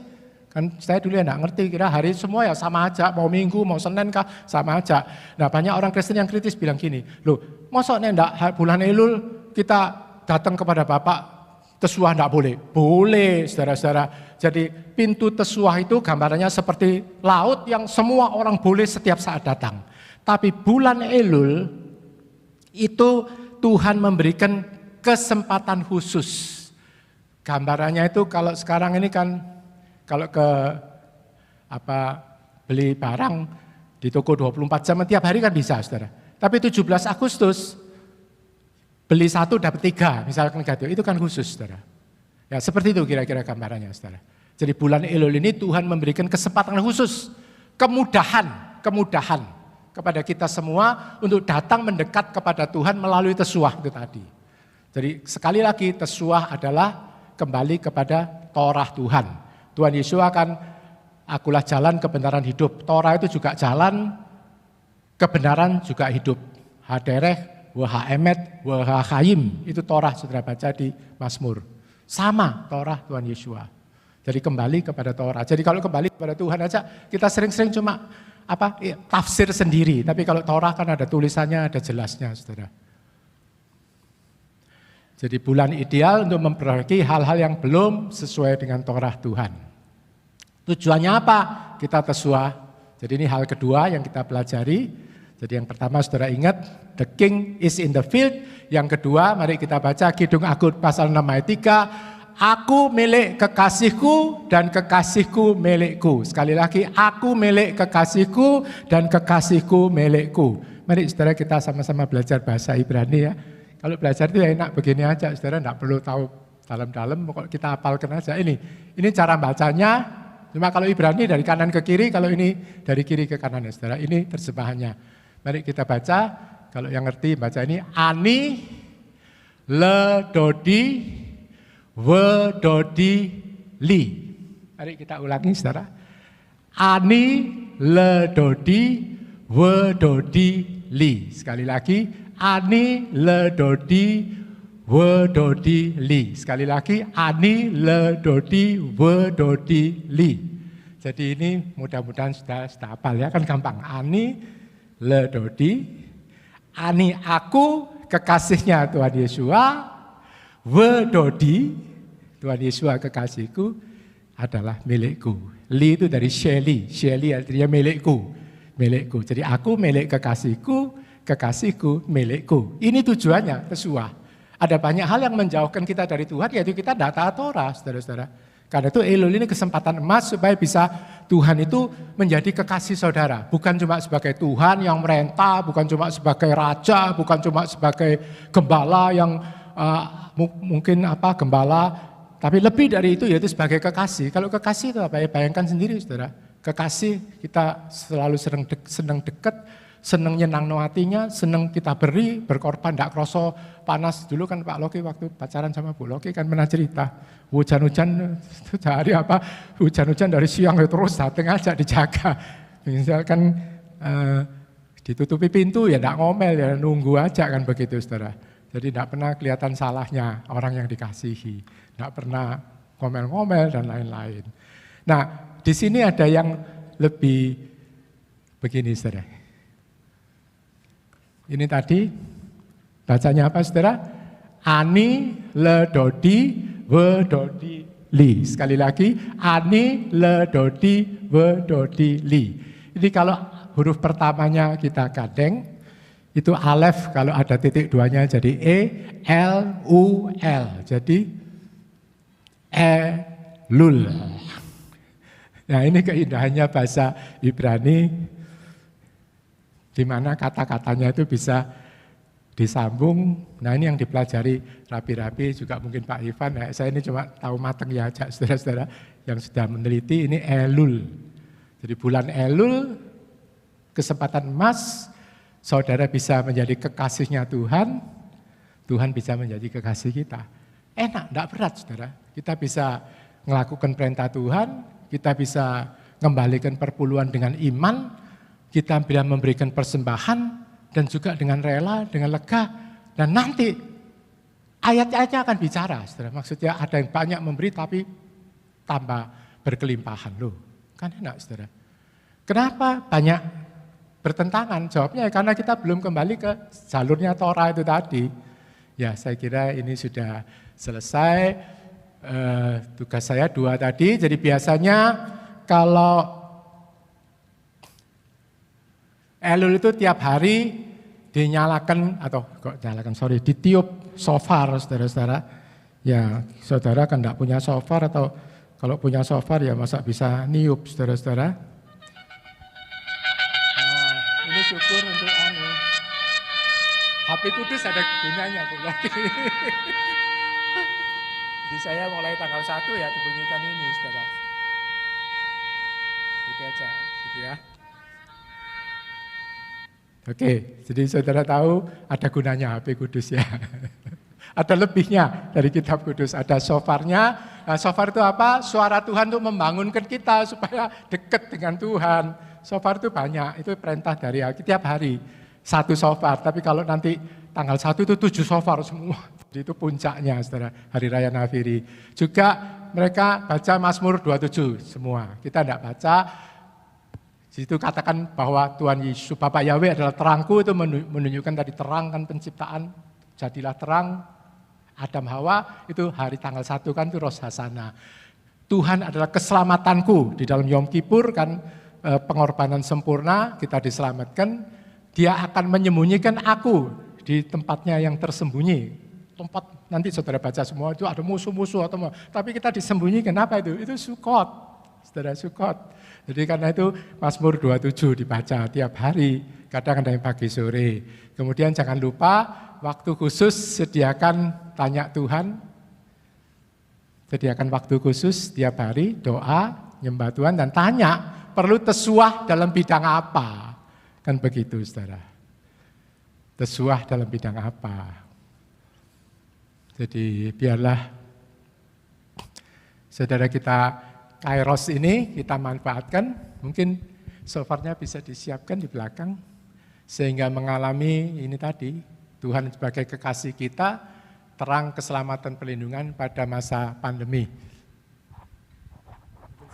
S5: Kan saya dulu ya enggak ngerti, kira hari semua ya sama aja, mau Minggu, mau Senin kah, sama aja. Nah banyak orang Kristen yang kritis bilang gini, loh maksudnya enggak bulan Elul kita datang kepada Bapak, tesuah enggak boleh? Boleh saudara-saudara. Jadi pintu tesuah itu gambarannya seperti laut yang semua orang boleh setiap saat datang. Tapi bulan Elul itu Tuhan memberikan kesempatan khusus. Gambarannya itu kalau sekarang ini kan, kalau ke beli barang di toko 24 jam tiap hari kan bisa, saudara. Tapi 17 Agustus beli 1 dapat 3, misalkan gitu, itu kan khusus, saudara. Ya seperti itu kira-kira gambarannya, saudara. Jadi bulan Elul ini Tuhan memberikan kesempatan khusus, kemudahan kepada kita semua untuk datang mendekat kepada Tuhan melalui tesuah itu tadi. Jadi sekali lagi tesuah adalah kembali kepada Torah Tuhan. Tuhan Yesus akan, akulah jalan kebenaran hidup. Torah itu juga jalan, kebenaran juga hidup. Hadereh, wahaemet, wahahayim. Itu Torah, saudara baca di Mazmur. Sama Torah Tuhan Yesus. Jadi kembali kepada Torah. Jadi kalau kembali kepada Tuhan aja, kita sering-sering cuma tafsir sendiri. Tapi kalau Torah kan ada tulisannya, ada jelasnya, saudara. Jadi bulan ideal untuk memperbaiki hal-hal yang belum sesuai dengan Torah Tuhan. Tujuannya apa? Kita tesuah. Jadi ini hal kedua yang kita pelajari. Jadi yang pertama saudara ingat, the king is in the field. Yang kedua, mari kita baca Kidung Agut pasal 6 ayat 3. Aku milik kekasihku dan kekasihku milikku. Sekali lagi, aku milik kekasihku dan kekasihku milikku. Mari saudara kita sama-sama belajar bahasa Ibrani ya. Kalau belajar itu ya enak begini aja, saudara enggak perlu tahu dalam-dalam, pokoknya kita hafalkan aja. Ini cara bacanya, cuma kalau Ibrani dari kanan ke kiri, kalau ini dari kiri ke kanan ya saudara. Ini terjemahannya. Mari kita baca, kalau yang ngerti baca ini. Ani, le, dodi, we, dodi, li. Mari kita ulangi saudara. Ani, le, dodi, we, dodi, li. Sekali lagi. Ani, le, dodi, we, dodi, li. Sekali lagi, ani, le, dodi, we, dodi, li. Jadi ini mudah-mudahan sudah hafal ya, kan gampang. Ani, le, dodi, ani aku, kekasihnya Tuhan Yesus, we, dodi, Tuhan Yesus kekasihku adalah milikku. Li itu dari Sheli, Sheli artinya milikku. Jadi aku milik kekasihku, kekasihku milikku. Ini tujuannya, tesuah. Ada banyak hal yang menjauhkan kita dari Tuhan, yaitu kita tidak taat Torah, saudara-saudara. Karena itu Elul ini kesempatan emas supaya bisa Tuhan itu menjadi kekasih saudara. Bukan cuma sebagai Tuhan yang merentah, bukan cuma sebagai raja, bukan cuma sebagai gembala yang mungkin gembala, tapi lebih dari itu yaitu sebagai kekasih. Kalau kekasih itu apa ya? Bayangkan sendiri saudara. Kekasih kita selalu senang dekat, senang nyenang hatinya, senang kita beri, berkorban, tidak kroso panas. Dulu kan Pak Loki waktu pacaran sama Bu Loki kan pernah cerita, hujan-hujan dari hujan-hujan dari siang terus datang aja dijaga. Misalkan ditutupi pintu ya tidak ngomel, ya nunggu aja kan begitu saudara. Jadi tidak pernah kelihatan salahnya orang yang dikasihi, tidak pernah ngomel-ngomel dan lain-lain. Nah di sini ada yang lebih begini saudara. Ini tadi bacanya apa saudara? Ani, le, dodi, we, dodi, li. Sekali lagi, ani, le, dodi, we, dodi, li. Jadi kalau huruf pertamanya kita gandeng, itu alef kalau ada titik duanya jadi E, L, U, L. Jadi Elul. Nah ini keindahannya bahasa Ibrani, di mana kata-katanya itu bisa disambung. Nah ini yang dipelajari rapi-rapi juga mungkin Pak Ivan. Nah, saya ini cuma tahu mateng ya aja saudara-saudara yang sudah meneliti ini Elul. Jadi bulan Elul, kesempatan emas, saudara bisa menjadi kekasihnya Tuhan, Tuhan bisa menjadi kekasih kita. Enak, tidak berat saudara. Kita bisa melakukan perintah Tuhan, kita bisa mengembalikan perpuluhan dengan iman, kita bisa memberikan persembahan, dan juga dengan rela, dengan lega. Dan nanti ayat-ayatnya akan bicara, saudara. Maksudnya ada yang banyak memberi tapi tambah berkelimpahan. Loh, kan enak saudara. Kenapa banyak bertentangan? Jawabnya karena kita belum kembali ke jalurnya Torah itu tadi. Ya, saya kira ini sudah selesai. Tugas saya 2 tadi. Jadi biasanya kalau Elul itu tiap hari dinyalakan ditiup shofar, saudara-saudara. Ya, saudara kan enggak punya shofar, atau kalau punya shofar ya masa bisa niup, saudara-saudara. Nah, ini syukur untuk HP Kudus ada gunanya lagi. Jadi saya mulai tanggal 1 ya dibunyikan ini, saudara. Itu aja, gitu ya. Oke, jadi saudara tahu ada gunanya HP Kudus ya. Ada lebihnya dari kitab kudus, ada shofarnya. Nah, shofar itu apa? Suara Tuhan untuk membangunkan kita supaya dekat dengan Tuhan. Shofar itu banyak, itu perintah dari tiap hari 1 shofar. Tapi kalau nanti tanggal 1 itu 7 shofar semua. Jadi itu puncaknya, saudara, Hari Raya Nafiri. Juga mereka baca Mazmur 27 semua. Kita tidak baca. Di situ katakan bahwa Tuhan Yesus, Bapak Yahweh adalah terangku, itu menunjukkan tadi terang kan penciptaan. Jadilah terang. Adam Hawa itu hari tanggal 1 kan itu Rosh Hasanah. Tuhan adalah keselamatanku. Di dalam Yom Kippur kan pengorbanan sempurna, kita diselamatkan. Dia akan menyembunyikan aku di tempatnya yang tersembunyi. Tempat nanti saudara baca semua itu ada musuh-musuh atau tapi kita disembunyikan. Apa itu? Itu Sukot. Saudara, Sukot. Jadi karena itu Mazmur 27 dibaca tiap hari, kadang-kadang pagi sore. Kemudian jangan lupa waktu khusus sediakan tanya Tuhan. Sediakan waktu khusus tiap hari, doa, nyembah Tuhan dan tanya, perlu tesuah dalam bidang apa? Kan begitu, saudara. Tesuah dalam bidang apa? Jadi biarlah saudara kita Kairos ini kita manfaatkan, mungkin sofarnya bisa disiapkan di belakang, sehingga mengalami ini tadi, Tuhan sebagai kekasih kita, terang keselamatan perlindungan pada masa pandemi.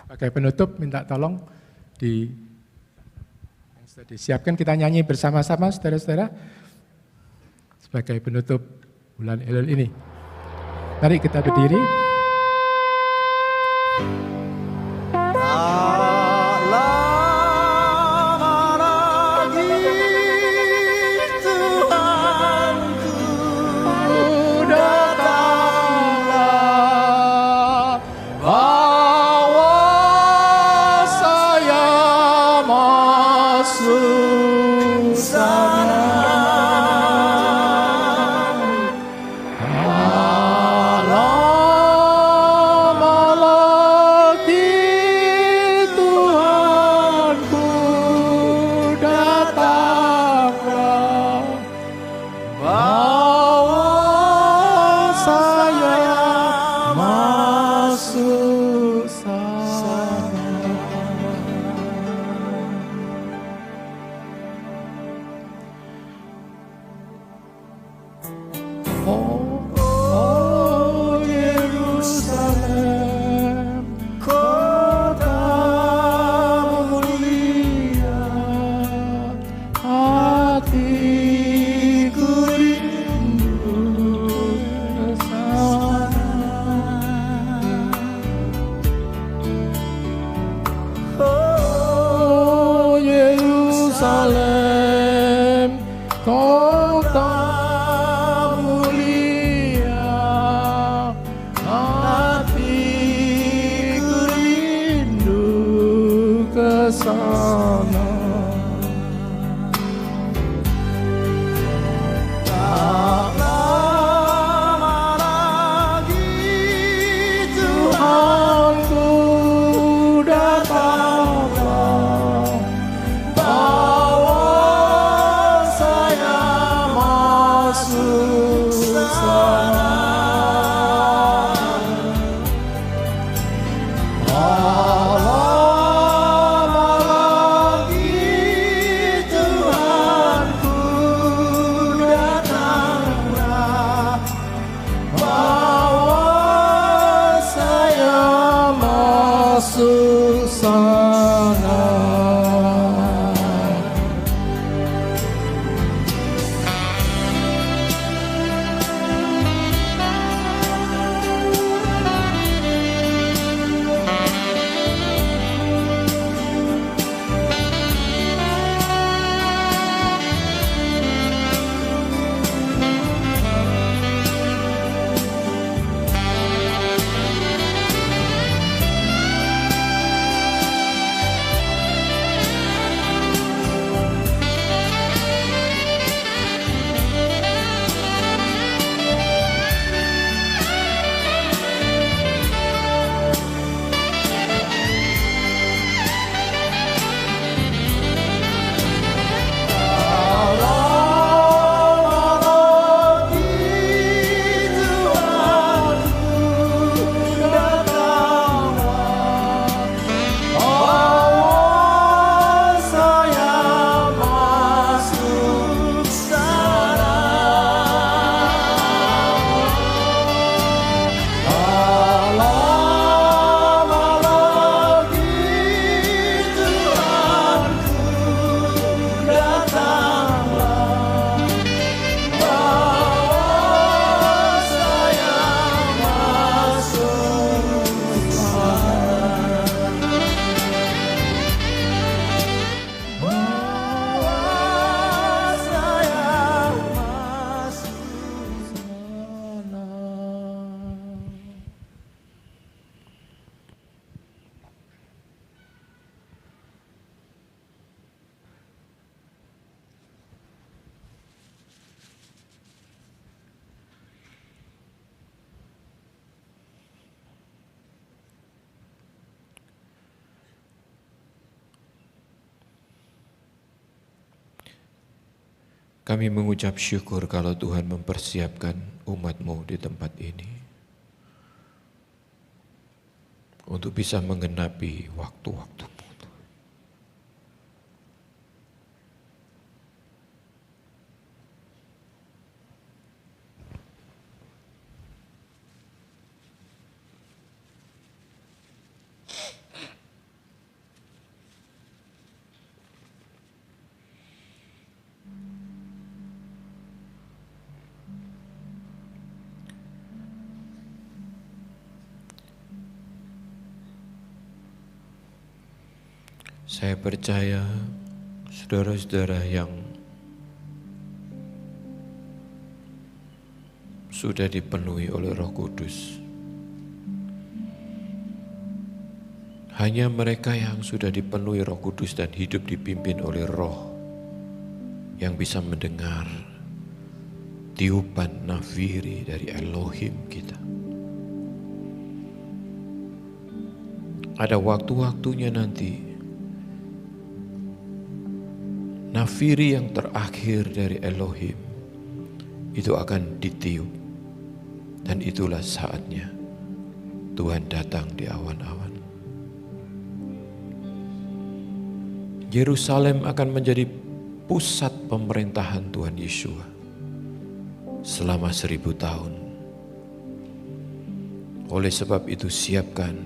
S5: Sebagai penutup, minta tolong disiapkan, kita nyanyi bersama-sama saudara-saudara, sebagai penutup bulan Elul ini. Mari kita berdiri.
S2: Kami mengucap syukur kalau Tuhan mempersiapkan umat-Mu di tempat ini untuk bisa menggenapi waktu-waktu-Mu. Saya percaya saudara-saudara yang sudah dipenuhi oleh Roh Kudus, hanya mereka yang sudah dipenuhi Roh Kudus dan hidup dipimpin oleh Roh yang bisa mendengar tiupan nafiri dari Elohim kita. Ada waktu-waktunya nanti nafiri yang terakhir dari Elohim itu akan ditiup, dan itulah saatnya Tuhan datang di awan-awan. Yerusalem akan menjadi pusat pemerintahan Tuhan Yeshua selama 1000 tahun. Oleh sebab itu siapkan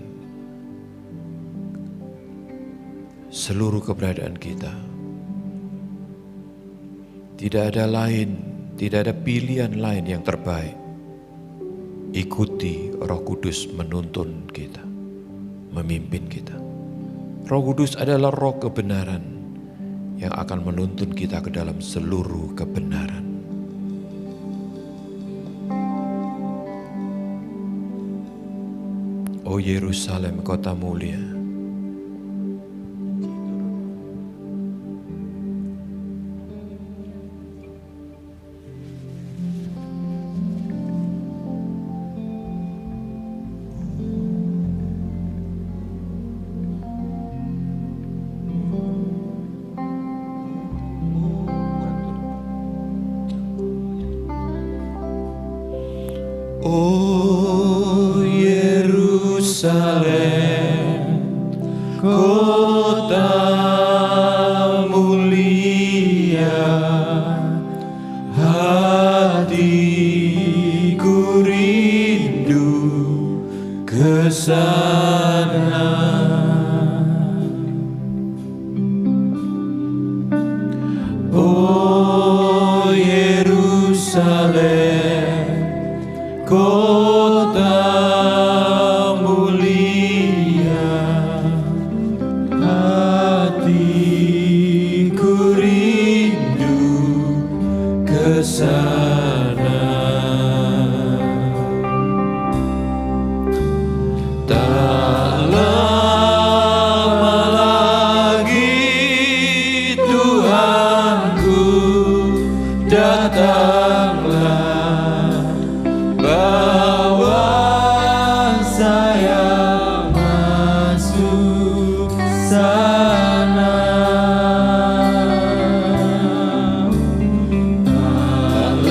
S2: seluruh keberadaan kita. Tidak ada lain, tidak ada pilihan lain yang terbaik. Ikuti Roh Kudus menuntun kita, memimpin kita. Roh Kudus adalah roh kebenaran yang akan menuntun kita ke dalam seluruh kebenaran. O Yerusalem, kota mulia,
S4: Oh Yerusalem, kota mulia, hatiku rindu ke sana. Oh Yerusalem, kota mulia, hatiku rindu ke sana. Tak lama lagi Tuhanku datanglah, bawa saya masuk sana.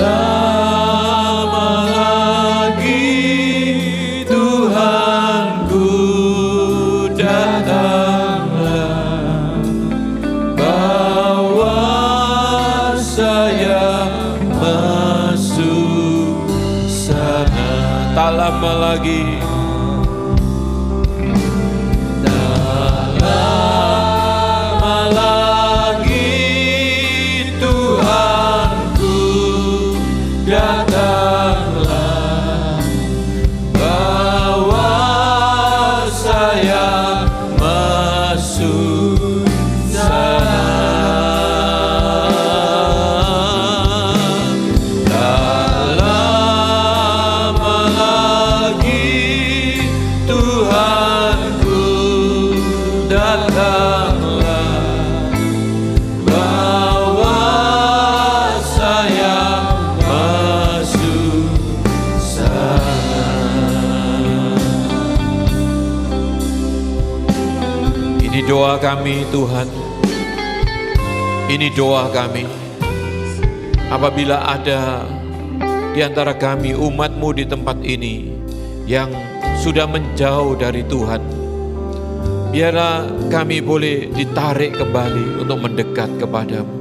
S4: Tak lama lagi Tuhanku datanglah, bawa saya masuk sana. Tak lama lagi, tak lama lagi Tuhanku datanglah, bawa saya masuk sana. Ini doa kami Tuhan, ini doa kami.
S2: apabila ada di antara kami umat-Mu di tempat ini yang sudah menjauh dari Tuhan, biarlah kami boleh ditarik kembali untuk mendekat kepada-Mu.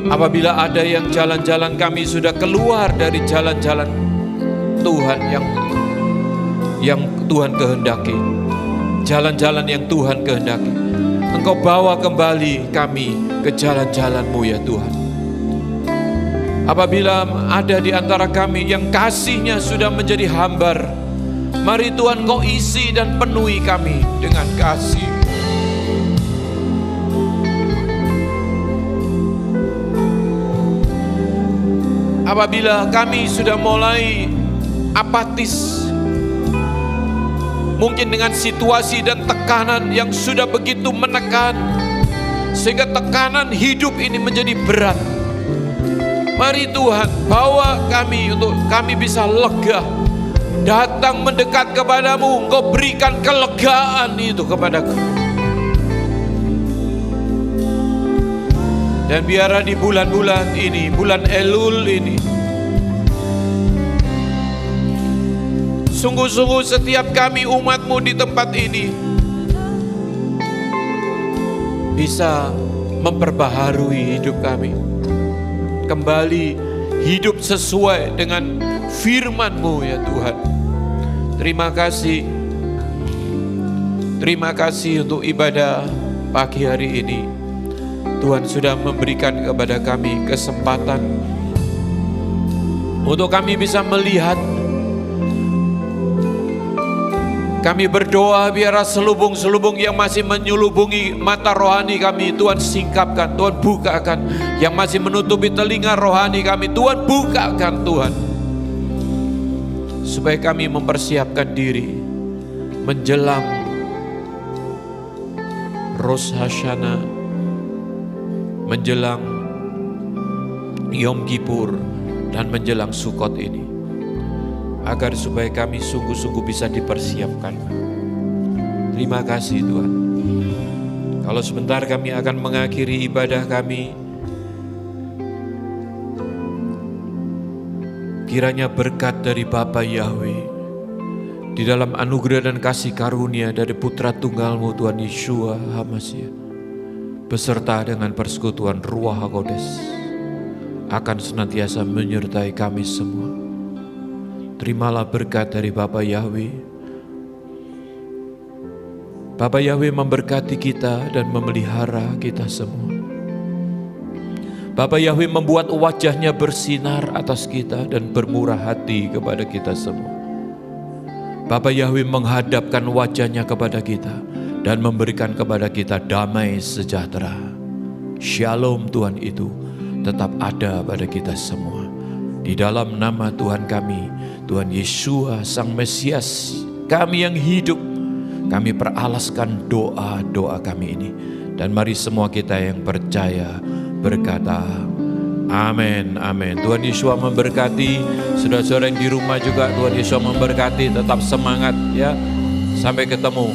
S2: Apabila ada yang jalan-jalan kami sudah keluar dari jalan-jalan Tuhan yang Tuhan kehendaki, jalan-jalan yang Tuhan kehendaki, Engkau bawa kembali kami ke jalan-jalan-Mu ya Tuhan. Apabila ada di antara kami yang kasihnya sudah menjadi hambar, mari Tuhan Kau isi dan penuhi kami dengan kasih. Apabila kami sudah mulai apatis, mungkin dengan situasi dan tekanan yang sudah begitu menekan, sehingga tekanan hidup ini menjadi berat, mari Tuhan bawa kami untuk kami bisa lega, datang mendekat kepadamu. Engkau berikan kelegaan itu kepada kami. Dan biarlah di bulan-bulan ini, bulan Elul ini, sungguh-sungguh setiap kami umat-Mu di tempat ini bisa memperbaharui hidup kami, kembali hidup sesuai dengan firman-Mu ya Tuhan. Terima kasih untuk ibadah pagi hari ini. Tuhan sudah memberikan kepada kami kesempatan untuk kami bisa melihat. Kami berdoa biarlah selubung-selubung yang masih menyelubungi mata rohani kami, Tuhan singkapkan, Tuhan bukakan. Yang masih menutupi telinga rohani kami, Tuhan bukakan Tuhan. Supaya kami mempersiapkan diri menjelang Rosh Hashanah, menjelang Yom Kippur, dan menjelang Sukot ini, agar supaya kami sungguh-sungguh bisa dipersiapkan. Terima kasih Tuhan. Kalau sebentar kami akan mengakhiri ibadah kami, kiranya berkat dari Bapa Yahweh, di dalam anugerah dan kasih karunia dari Putra Tunggal-Mu Tuhan Yeshua HaMashiach, beserta dengan persekutuan Ruach HaKodes, akan senantiasa menyertai kami semua. Terimalah berkat dari Bapa Yahweh. Bapa Yahweh memberkati kita dan memelihara kita semua. Bapa Yahweh membuat wajahnya bersinar atas kita dan bermurah hati kepada kita semua. Bapa Yahweh menghadapkan wajahnya kepada kita dan memberikan kepada kita damai sejahtera. Shalom Tuhan itu tetap ada pada kita semua. Di dalam nama Tuhan kami, Tuhan Yeshua Sang Mesias, kami yang hidup, kami peralaskan doa-doa kami ini. Dan mari semua kita yang percaya berkata, amin, amin. Tuhan Yeshua memberkati. Saudara-saudara yang di rumah juga Tuhan Yeshua memberkati. Tetap semangat ya. Sampai ketemu.